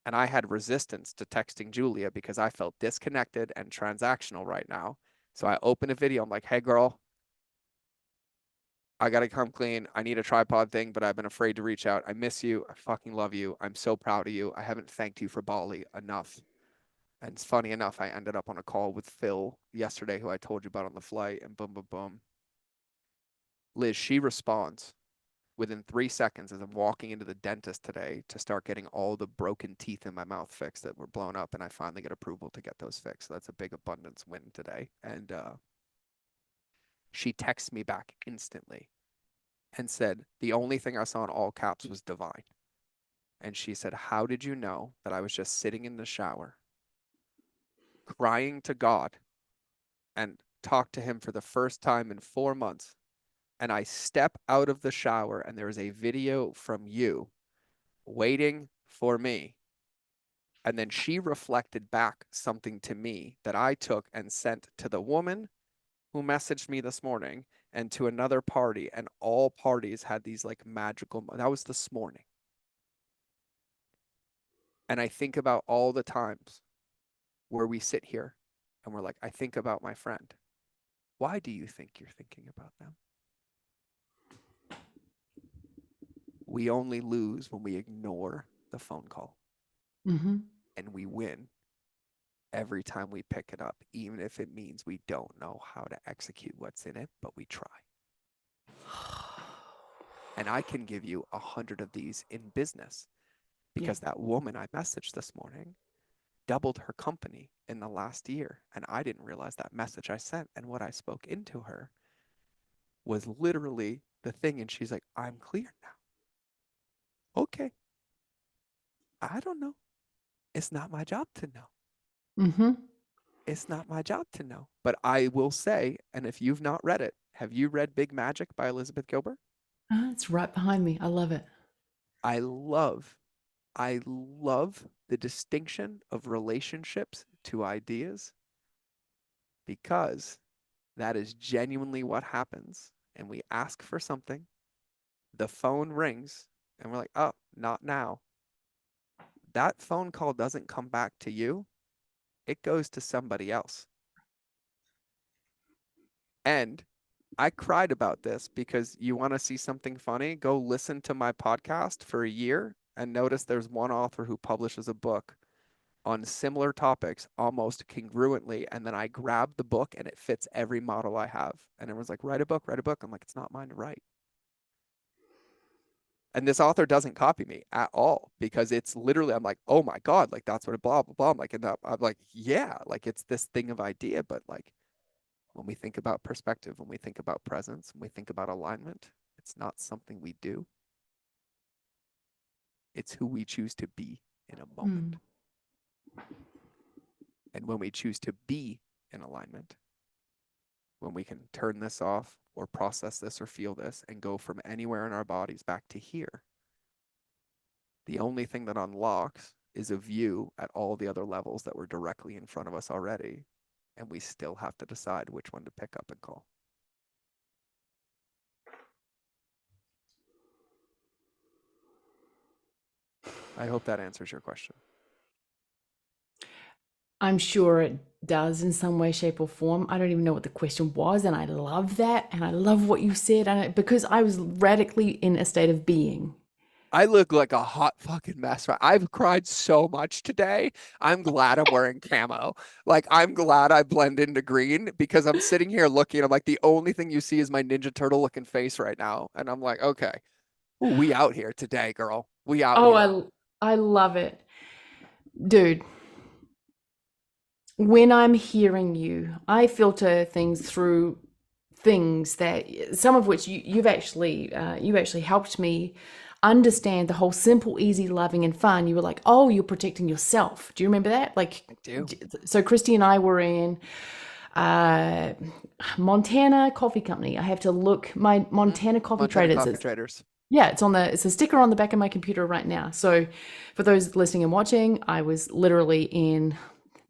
and I had resistance to texting Julia because I felt disconnected and transactional right now. So I opened a video. I'm like, hey, girl, I got to come clean. I need a tripod thing, but I've been afraid to reach out. I miss you. I fucking love you. I'm so proud of you. I haven't thanked you for Bali enough. And it's funny enough, I ended up on a call with Phil yesterday, who I told you about on the flight, and boom, boom, boom. Liz, she responds within 3 seconds as I'm walking into the dentist today to start getting all the broken teeth in my mouth fixed that were blown up, and I finally get approval to get those fixed. So that's a big abundance win today. And she texts me back instantly and said, the only thing I saw in all caps was divine. And she said, how did you know that I was just sitting in the shower, crying to God, and talked to him for the first time in 4 months? And I step out of the shower and there is a video from you waiting for me. And then she reflected back something to me that I took and sent to the woman who messaged me this morning and to another party. And all parties had these like magical, that was this morning. And I think about all the times where we sit here and we're like, I think about my friend. Why do you think you're thinking about them? We only lose when we ignore the phone call.
Mm-hmm.
And we win every time we pick it up, even if it means we don't know how to execute what's in it, but we try. And I can give you 100 of these in business because that woman I messaged this morning doubled her company in the last year. And I didn't realize that message I sent and what I spoke into her was literally the thing. And she's like, I'm clear now. Okay. I don't know. It's not my job to know.
Mm-hmm.
It's not my job to know. But I will say, and if you've not read it, have you read Big Magic by Elizabeth Gilbert?
It's right behind me. I love it.
I love, I love the distinction of relationships to ideas because that is genuinely what happens. And we ask for something, the phone rings, and we're like, oh, not now. That phone call doesn't come back to you, it goes to somebody else. And I cried about this because you want to see something funny? Go listen to my podcast for a year and notice there's one author who publishes a book on similar topics almost congruently. And then I grab the book and it fits every model I have. And everyone's like, write a book, write a book. I'm like, it's not mine to write. And this author doesn't copy me at all because it's literally, I'm like, oh my God, like that's what a blah, blah, blah. I'm like, and I'm like, yeah, like it's this thing of idea. But like when we think about perspective, when we think about presence, when we think about alignment, it's not something we do. It's who we choose to be in a moment.
Mm.
And when we choose to be in alignment, when we can turn this off or process this or feel this and go from anywhere in our bodies back to here, the only thing that unlocks is a view at all the other levels that were directly in front of us already. And we still have to decide which one to pick up and call. I hope that answers your question.
I'm sure it does in some way, shape, or form. I don't even know what the question was, and I love that, and I love what you said, and because I was radically in a state of being.
I look like a hot fucking mess. I've cried so much today. I'm glad I'm wearing camo. Like, I'm glad I blend into green because I'm sitting here looking. I'm like, the only thing you see is my Ninja Turtle looking face right now. And I'm like, okay, ooh, we out here today, girl. We out here.
Oh, I love it, dude. When I'm hearing you, I filter things through things that some of which you actually helped me understand the whole simple, easy, loving, and fun. You were like, oh, you're protecting yourself. Do you remember that? Like,
I do.
so Christy and I were in uh, Montana Coffee Company. I have to look my Montana Coffee
Montana
Traders.
Coffee Traders.
Yeah, it's a sticker on the back of my computer right now. So for those listening and watching, I was literally in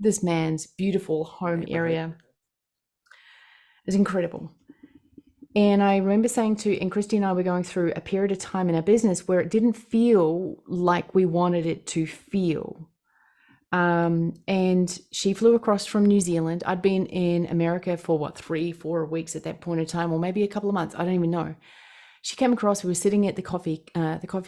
this man's beautiful home area. It's incredible. And I remember saying and Christy and I were going through a period of time in our business where it didn't feel like we wanted it to feel. And she flew across from New Zealand. I'd been in America for 3-4 weeks at that point in time, or maybe a couple of months. I don't even know. She came across, we were sitting at the coffee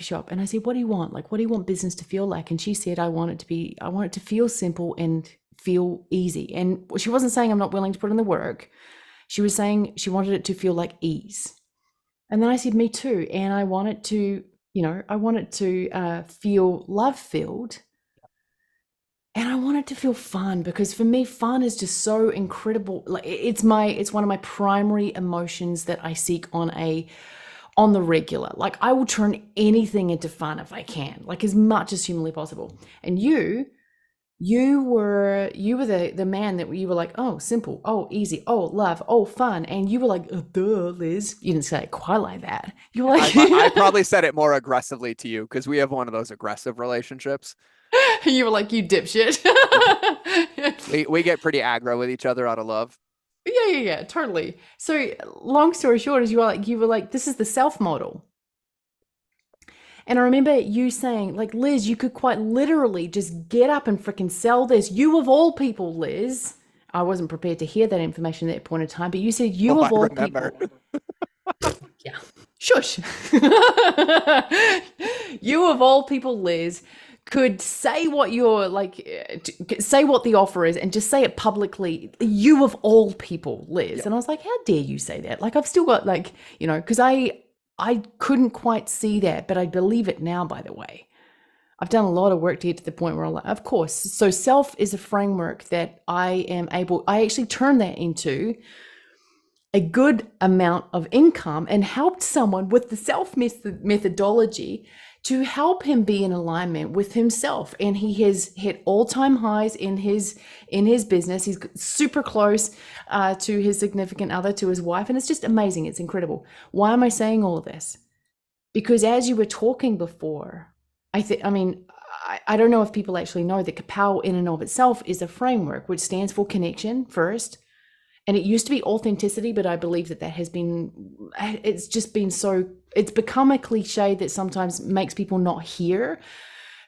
shop, and I said, what do you want? Like, what do you want business to feel like? And she said, I want it to feel simple and feel easy. And she wasn't saying I'm not willing to put in the work. She was saying she wanted it to feel like ease. And then I said, me too. And I want it to, feel love filled. And I want it to feel fun because for me, fun is just so incredible. Like it's one of my primary emotions that I seek on the regular. Like I will turn anything into fun if I can, like as much as humanly possible. And you were the man that you were like, oh, simple, oh, easy, oh, love, oh, fun. And you were like, oh, duh, Liz. You didn't say it quite like that. You were like,
I probably said it more aggressively to you because we have one of those aggressive relationships.
you were like, you dipshit.
We get pretty aggro with each other out of love.
Yeah, totally. So long story short is you were like, this is the self model. And I remember you saying, like, Liz, you could quite literally just get up and freaking sell this. You of all people, Liz. I wasn't prepared to hear that information at that point in time, but you said you of all people. Yeah. Shush. You of all people, Liz, could say what you're like, say what the offer is and just say it publicly. You of all people, Liz. Yep. And I was like, how dare you say that? Like, I've still got because I couldn't quite see that, but I believe it now, by the way. I've done a lot of work to get to the point where I'm like, of course. So self is a framework that I actually turn that into a good amount of income and helped someone with the self methodology to help him be in alignment with himself. And he has hit all-time highs in his business. He's super close to his significant other, to his wife, and it's just amazing. It's incredible. Why am I saying all of this? Because as you were talking before, I don't know if people actually know that Kapow in and of itself is a framework which stands for connection first. And it used to be authenticity, but I believe that has been, it's become a cliche that sometimes makes people not hear.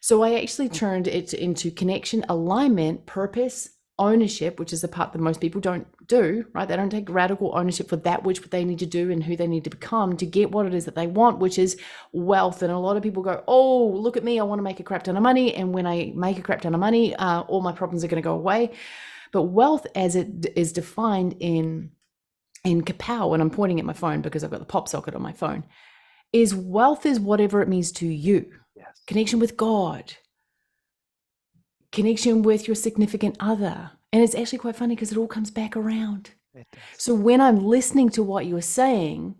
So I actually turned it into connection, alignment, purpose, ownership, which is the part that most people don't do, right? They don't take radical ownership for that which they need to do and who they need to become to get what it is that they want, which is wealth. And a lot of people go, oh, look at me, I want to make a crap ton of money. And when I make a crap ton of money, all my problems are going to go away. But wealth, as it is defined in Kapow, and I'm pointing at my phone because I've got the pop socket on my phone, is wealth is whatever it means to you.
Yes.
Connection with God, connection with your significant other. And it's actually quite funny because it all comes back around.
It does.
So when I'm listening to what you're saying,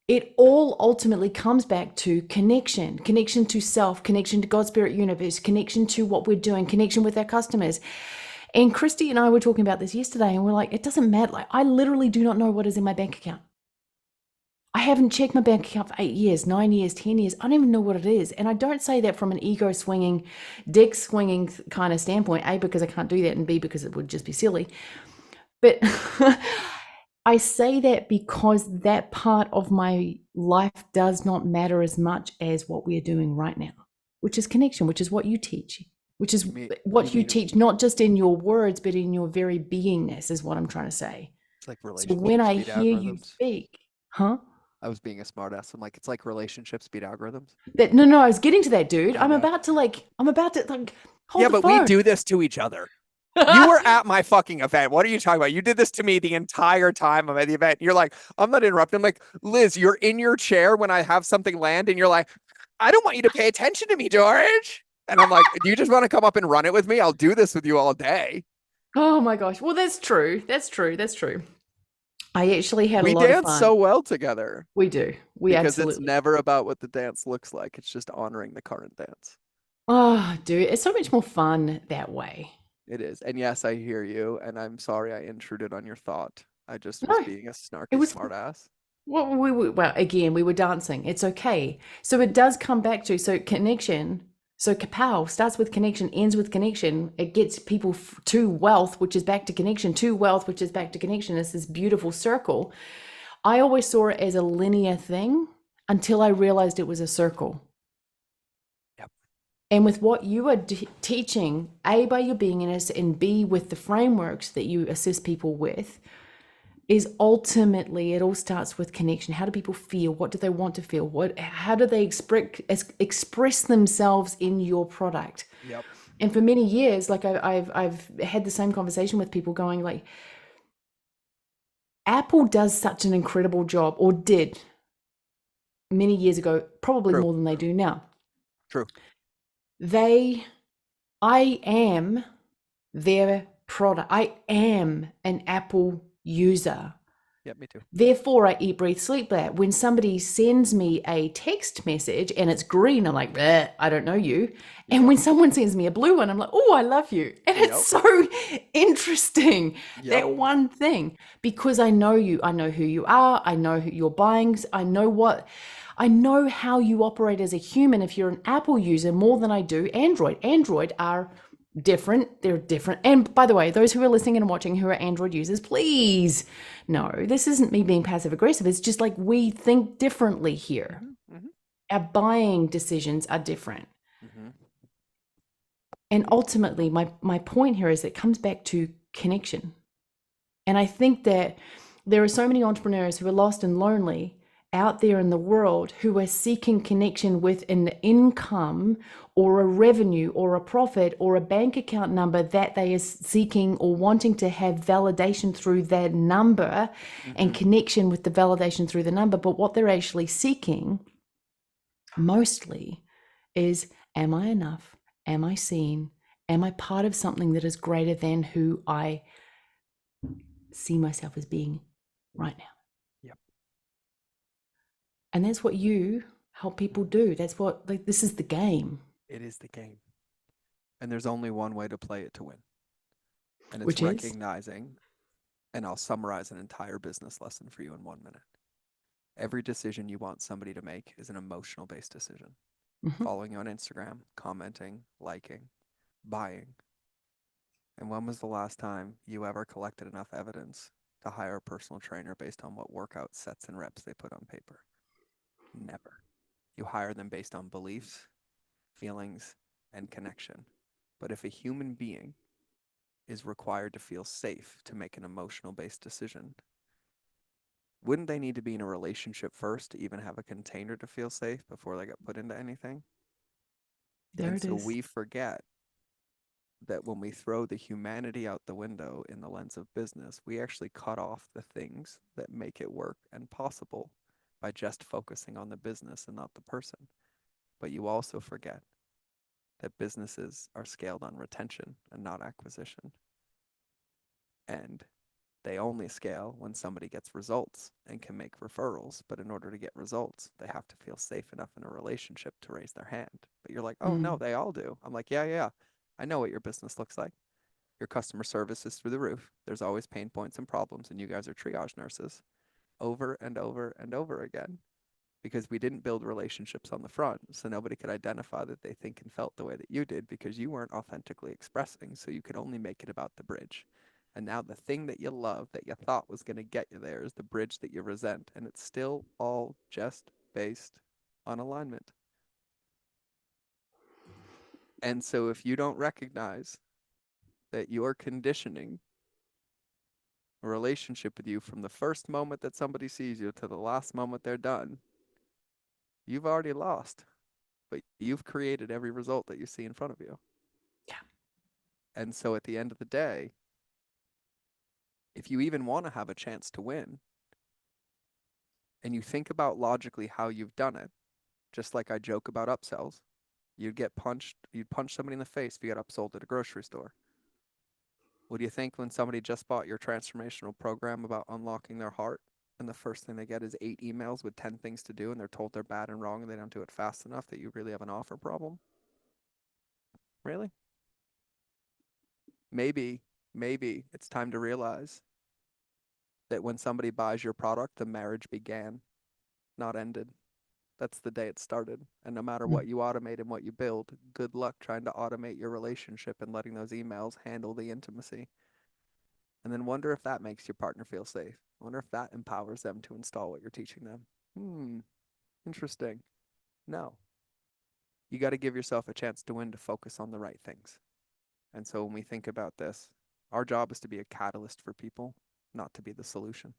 it all ultimately comes back to connection to self, connection to God, Spirit, Universe, connection to what we're doing, connection with our customers. And Christy and I were talking about this yesterday, and we're like, it doesn't matter. Like, I literally do not know what is in my bank account. I haven't checked my bank account for 8 years, 9 years, 10 years. I don't even know what it is. And I don't say that from an ego swinging, dick swinging kind of standpoint, A, because I can't do that, and B, because it would just be silly. But I say that because that part of my life does not matter as much as what we are doing right now, which is connection, which is what you teach. Which is what you teach, not just in your words, but in your very beingness, is what I'm trying to say.
It's like
So when I hear you speak,
I was being a smartass. I'm like, it's like relationships beat algorithms.
No, I was getting to that, dude. I'm about to hold
yeah,
the
but
phone.
We do this to each other. You were at my fucking event. What are you talking about? You did this to me the entire time I'm at the event. You're like, I'm not interrupting. I'm like, Liz, you're in your chair when I have something land, and you're like, I don't want you to pay attention to me, George. And I'm like, do you just want to come up and run it with me? I'll do this with you all day.
Oh my gosh. Well, that's true. That's true. I actually had a lot of fun.
We dance so well together.
We do.
Because it's never about what the dance looks like. It's just honoring the current dance.
Oh, dude, it's so much more fun that way.
It is. And yes, I hear you. And I'm sorry I intruded on your thought. I just was being a snarky smartass.
Well, again, we were dancing. It's okay. So it does come back to, connection. So Kapow starts with connection, ends with connection. It gets people to wealth, which is back to connection, to wealth, which is back to connection. It's this beautiful circle. I always saw it as a linear thing until I realized it was a circle.
Yep.
And with what you are teaching, A, by your beingness, and B, with the frameworks that you assist people with, is ultimately it all starts with connection. How do people feel? What do they want to feel? How do they express themselves in your product?
Yep.
And for many years, like I've had the same conversation with people going like, Apple does such an incredible job, or did many years ago, probably more than they do now.
True.
I am their product. I am an Apple user.
Yeah, me too.
Therefore, I eat, breathe, sleep that. When somebody sends me a text message and it's green, I'm like, I don't know you. And when someone sends me a blue one, I'm like, oh, I love you. And it's so interesting, that one thing, because I know you. I know who you are. I know your buyings. I know how you operate as a human if you're an Apple user more than I do Android. Android are different. They're different. And by the way, those who are listening and watching who are Android users, please, no, this isn't me being passive aggressive. It's just like we think differently here. Mm-hmm. Our buying decisions are different. Mm-hmm. And ultimately, my point here is it comes back to connection. And I think that there are so many entrepreneurs who are lost and lonely out there in the world who are seeking connection with an income or a revenue or a profit or a bank account number that they are seeking or wanting to have validation through that number and connection with the validation through the number. But what they're actually seeking mostly is Am I enough? Am I seen? Am I part of something that is greater than who I see myself as being right now?
Yep.
And that's what you help people do. That's what, like, this is the game,
It is the game. And there's only one way to play it to win. And it's
which is,
recognizing, and I'll summarize an entire business lesson for you in 1 minute. Every decision you want somebody to make is an emotional based decision.
mhm,
Following you on Instagram, commenting, liking, buying. And when was the last time you ever collected enough evidence to hire a personal trainer based on what workout sets and reps they put on paper? Never. You hire them based on beliefs, feelings, and connection. But if a human being is required to feel safe to make an emotional based decision, wouldn't they need to be in a relationship first to even have a container to feel safe before they get put into anything?
there
And
it
so
is.
we forget that when we throw the humanity out the window in the lens of business, we actually cut off the things that make it work and possible by just focusing on the business and not the person. But you also forget that businesses are scaled on retention and not acquisition. And they only scale when somebody gets results and can make referrals. But in order to get results, they have to feel safe enough in a relationship to raise their hand. But you're like, oh no,
Mm.
they all do. I'm like, yeah, yeah. I know what your business looks like. Your customer service is through the roof. There's always pain points and problems, and you guys are triage nurses over and over and over again because we didn't build relationships on the front. So nobody could identify that they think and felt the way that you did because you weren't authentically expressing. So you could only make it about the bridge. And now the thing that you love that you thought was going to get you there is the bridge that you resent. And it's still all just based on alignment. And so if you don't recognize that you're conditioning a relationship with you from the first moment that somebody sees you to the last moment they're done, you've already lost, but you've created every result that you see in front of you.
Yeah.
And so at the end of the day, if you even want to have a chance to win and you think about logically how you've done it, just like I joke about upsells, you'd punch somebody in the face if you got upsold at a grocery store. What do you think when somebody just bought your transformational program about unlocking their heart? And the first thing they get is 8 emails with 10 things to do, and they're told they're bad and wrong and they don't do it fast enough that you really have an offer problem? Really? Maybe, maybe it's time to realize that when somebody buys your product, the marriage began, not ended. That's the day it started. And no matter
Mm.
what you automate and what you build, good luck trying to automate your relationship and letting those emails handle the intimacy. And then wonder if that makes your partner feel safe. Wonder if that empowers them to install what you're teaching them. Interesting. No. You got to give yourself a chance to win to focus on the right things. And so when we think about this, our job is to be a catalyst for people, not to be the solution.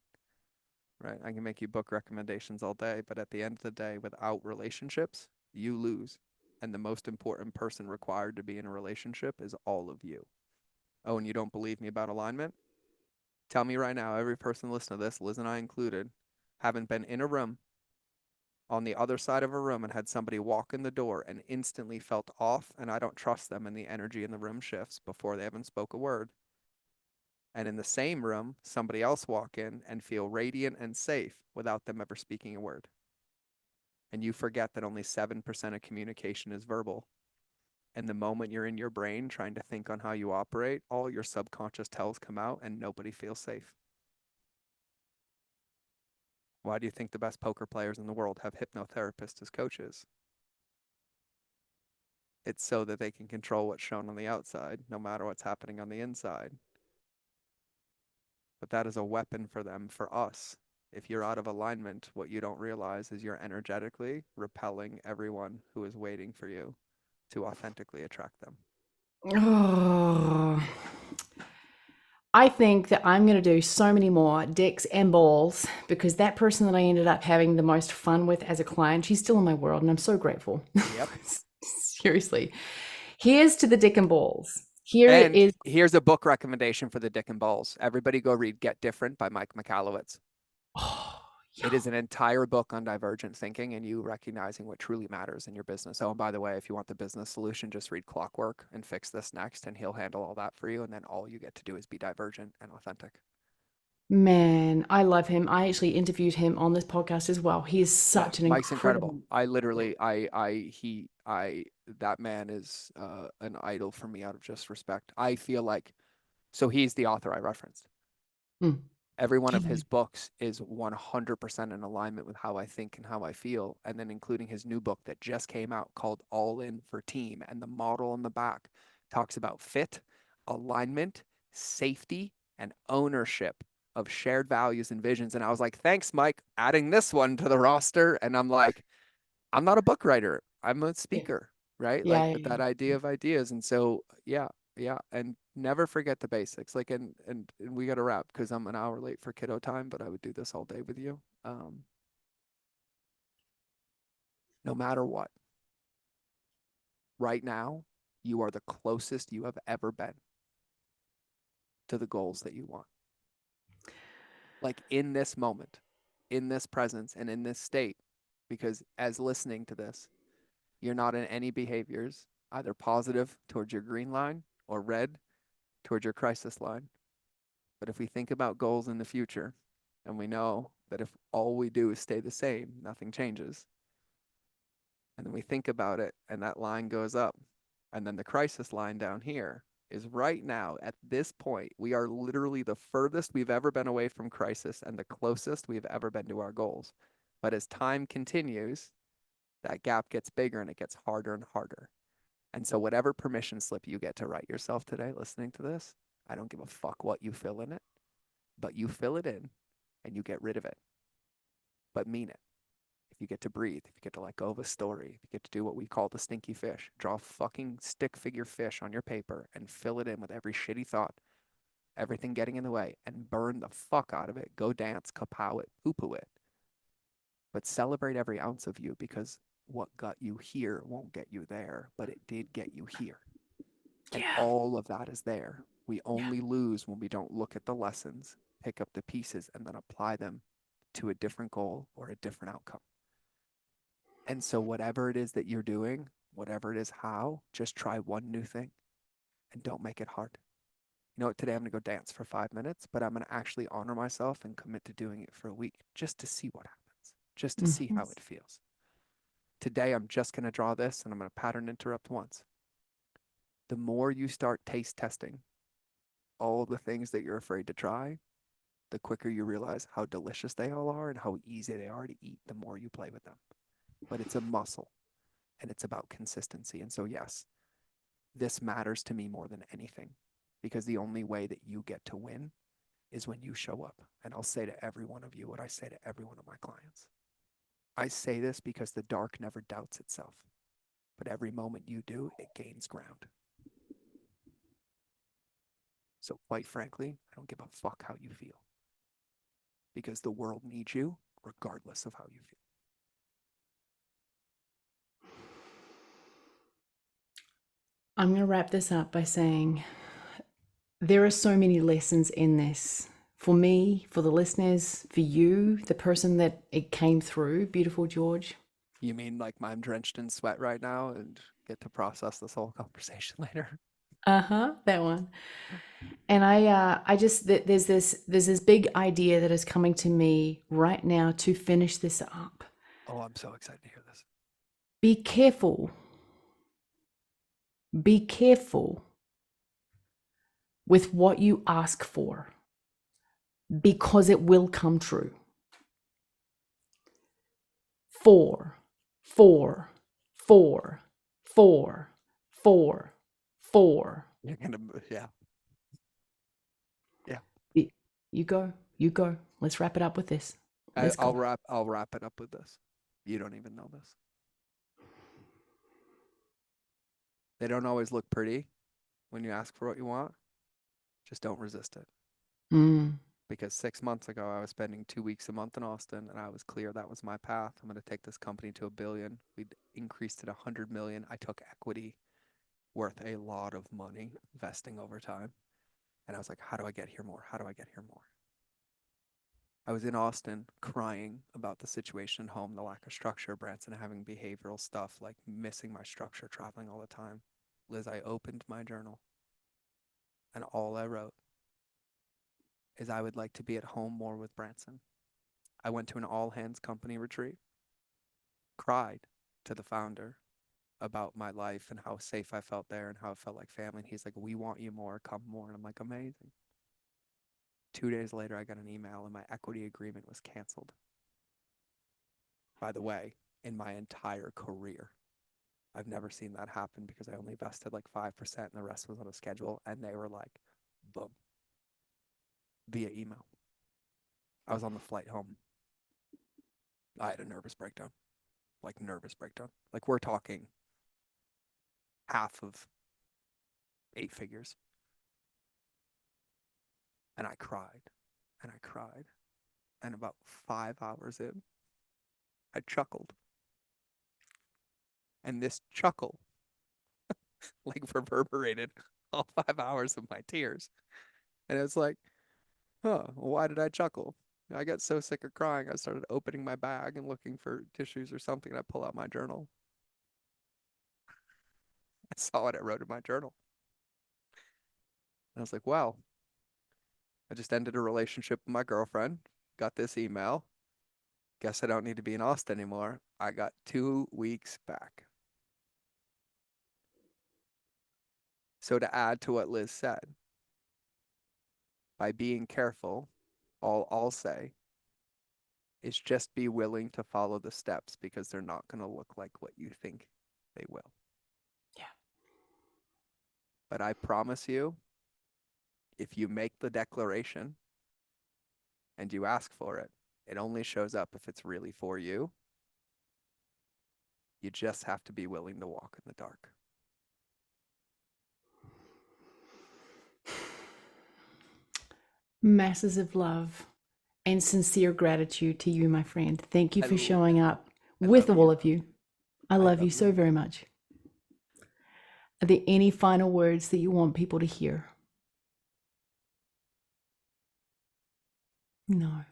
Right? I can make you book recommendations all day, but at the end of the day, without relationships, you lose. And the most important person required to be in a relationship is all of you. Oh, and you don't believe me about alignment? Tell me right now, every person listening to this, Liz and I included, haven't been in a room on the other side of a room and had somebody walk in the door and instantly felt off and I don't trust them and the energy in the room shifts before they even spoke a word. And in the same room, somebody else walk in and feel radiant and safe without them ever speaking a word. And you forget that only 7% of communication is verbal. And the moment you're in your brain trying to think on how you operate, all your subconscious tells come out and nobody feels safe. Why do you think the best poker players in the world have hypnotherapists as coaches? It's so that they can control what's shown on the outside, no matter what's happening on the inside. But that is a weapon for them, for us. If you're out of alignment, what you don't realize is you're energetically repelling everyone who is waiting for you to authentically attract them.
Oh, I think that I'm going to do so many more dicks and balls because that person that I ended up having the most fun with as a client, she's still in my world and I'm so grateful.
Yep.
Seriously. Here's to the dick and balls. Here it
And
is.
here's a book recommendation for the Dick and Balls. Everybody go read Get Different by Mike Michalowicz.
Oh,
It is an entire book on divergent thinking and you recognizing what truly matters in your business. Oh, and by the way, if you want the business solution, just read Clockwork and fix this next, and he'll handle all that for you. And then all you get to do is be divergent and authentic.
Man, I love him. I actually interviewed him on this podcast as well. He is
Yeah,
such an
Mike's incredible.
incredible.
I
Yeah.
literally, that man is an idol for me out of just respect. I feel like, so he's the author I referenced.
Mm.
Every one
Yeah.
of his books is 100% in alignment with how I think and how I feel. And then including his new book that just came out called All In for Team. And the model on the back talks about fit, alignment, safety, and ownership of shared values and visions. And I was like, thanks, Mike, adding this one to the roster. And I'm like, I'm not a book writer. I'm a
Yeah.
speaker, right?
Yeah.
Like,
Yeah.
but that
Yeah.
idea of ideas. And so, yeah, yeah. And never forget the basics. Like, and we got to wrap because I'm an hour late for kiddo time, but I would do this all day with you. No matter what, right now, you are the closest you have ever been to the goals that you want. Like in this moment, in this presence, and in this state, because as listening to this, you're not in any behaviors, either positive towards your green line or red towards your crisis line. But if we think about goals in the future, and we know that if all we do is stay the same, nothing changes, and then we think about it, and that line goes up, and then the crisis line down here is right now at this point, we are literally the furthest we've ever been away from crisis and the closest we've ever been to our goals. But as time continues, that gap gets bigger and it gets harder and harder. And so, whatever permission slip you get to write yourself today listening to this, I don't give a fuck what you fill in it, but you fill it in and you get rid of it, but mean it. If you get to breathe, if you get to let go of a story, if you get to do what we call the stinky fish, draw a fucking stick figure fish on your paper and fill it in with every shitty thought, everything getting in the way, and burn the fuck out of it. Go dance, kapow it, poo poo it. But celebrate every ounce of you because what got you here won't get you there, but it did get you here. And
Yeah.
all of that is there. We
Yeah.
only lose when we don't look at the lessons, pick up the pieces, and then apply them to a different goal or a different outcome. And so, whatever it is that you're doing, whatever it is, how, just try one new thing and don't make it hard. You know what? Today I'm going to go dance for 5 minutes, but I'm going to actually honor myself and commit to doing it for a week just to see what happens, just to see
Mhm.
how it feels. Today I'm just going to draw this and I'm going to pattern interrupt once. The more you start taste testing all the things that you're afraid to try, the quicker you realize how delicious they all are and how easy they are to eat the more you play with them. But it's a muscle and it's about consistency. And so, yes, this matters to me more than anything because the only way that you get to win is when you show up. And I'll say to every one of you what I say to every one of my clients. I say this because the dark never doubts itself, but every moment you do, it gains ground. So, quite frankly, I don't give a fuck how you feel because the world needs you regardless of how you feel.
I'm going to wrap this up by saying there are so many lessons in this for me, for the listeners, for you, the person that it came through. Beautiful George.
You mean like I'm drenched in sweat right now and get to process this whole conversation later?
Uh-huh, that one. And I just there's this big idea that is coming to me right now to finish this up.
Oh, I'm so excited to hear this.
Be careful. Be careful with what you ask for because it will come true. Four, four, four, four, four, four.
You're gonna, yeah, yeah.
You go, you go. Let's wrap it up with this.
I,
Let's
I'll
go.
wrap, I'll wrap it up with this. You don't even know this. They don't always look pretty when you ask for what you want. Just don't resist it.
Mm,
Because 6 months ago, I was spending 2 weeks a month in Austin, and I was clear that was my path. I'm going to take this company to 1 billion. We'd increased it 100 million. I took equity worth a lot of money vesting over time. And I was like, how do I get here more? How do I get here more? I was in Austin crying about the situation at home, the lack of structure, Branson having behavioral stuff, like missing my structure, traveling all the time. Liz, I opened my journal and all I wrote is I would like to be at home more with Branson. I went to an all hands company retreat, cried to the founder about my life and how safe I felt there and how it felt like family. And he's like, we want you more, come more. And I'm like, amazing. 2 days later, I got an email and my equity agreement was canceled. By the way, in my entire career, I've never seen that happen because I only vested like 5% and the rest was on a schedule. And they were like, boom, via email. I was on the flight home. I had a nervous breakdown, like nervous breakdown. Like we're talking half of 8 figures. And I cried and I cried. And about 5 hours in, I chuckled. And this chuckle like reverberated all 5 hours of my tears. And it's like, why did I chuckle? I got so sick of crying, I started opening my bag and looking for tissues or something. And I pull out my journal. I saw what I wrote in my journal. And I was like, wow, I just ended a relationship with my girlfriend, got this email. Guess I don't need to be in Austin anymore. I got 2 weeks back. So to add to what Liz said, by being careful, all I'll say is just be willing to follow the steps because they're not going to look like what you think they will.
Yeah.
But I promise you, if you make the declaration and you ask for it, it only shows up if it's really for you. You just have to be willing to walk in the dark.
Masses of love and sincere gratitude to you, my friend. Thank you for showing up with all of you. I love you so very much. Are there any final words that you want people to hear? No.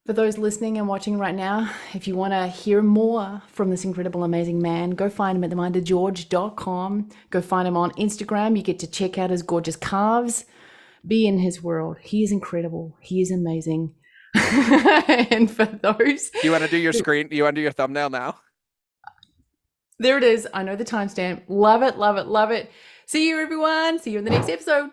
For those listening and watching right now, if you want to hear more from this incredible, amazing man, go find him at themindergeorge.com. Go find him on Instagram. You get to check out his gorgeous calves. Be in his world. He is incredible. He is amazing. And for those...
Do you want to do your screen? Do you want to do your thumbnail now?
There it is. I know the timestamp. Love it, love it, love it. See you, everyone. See you in the next episode.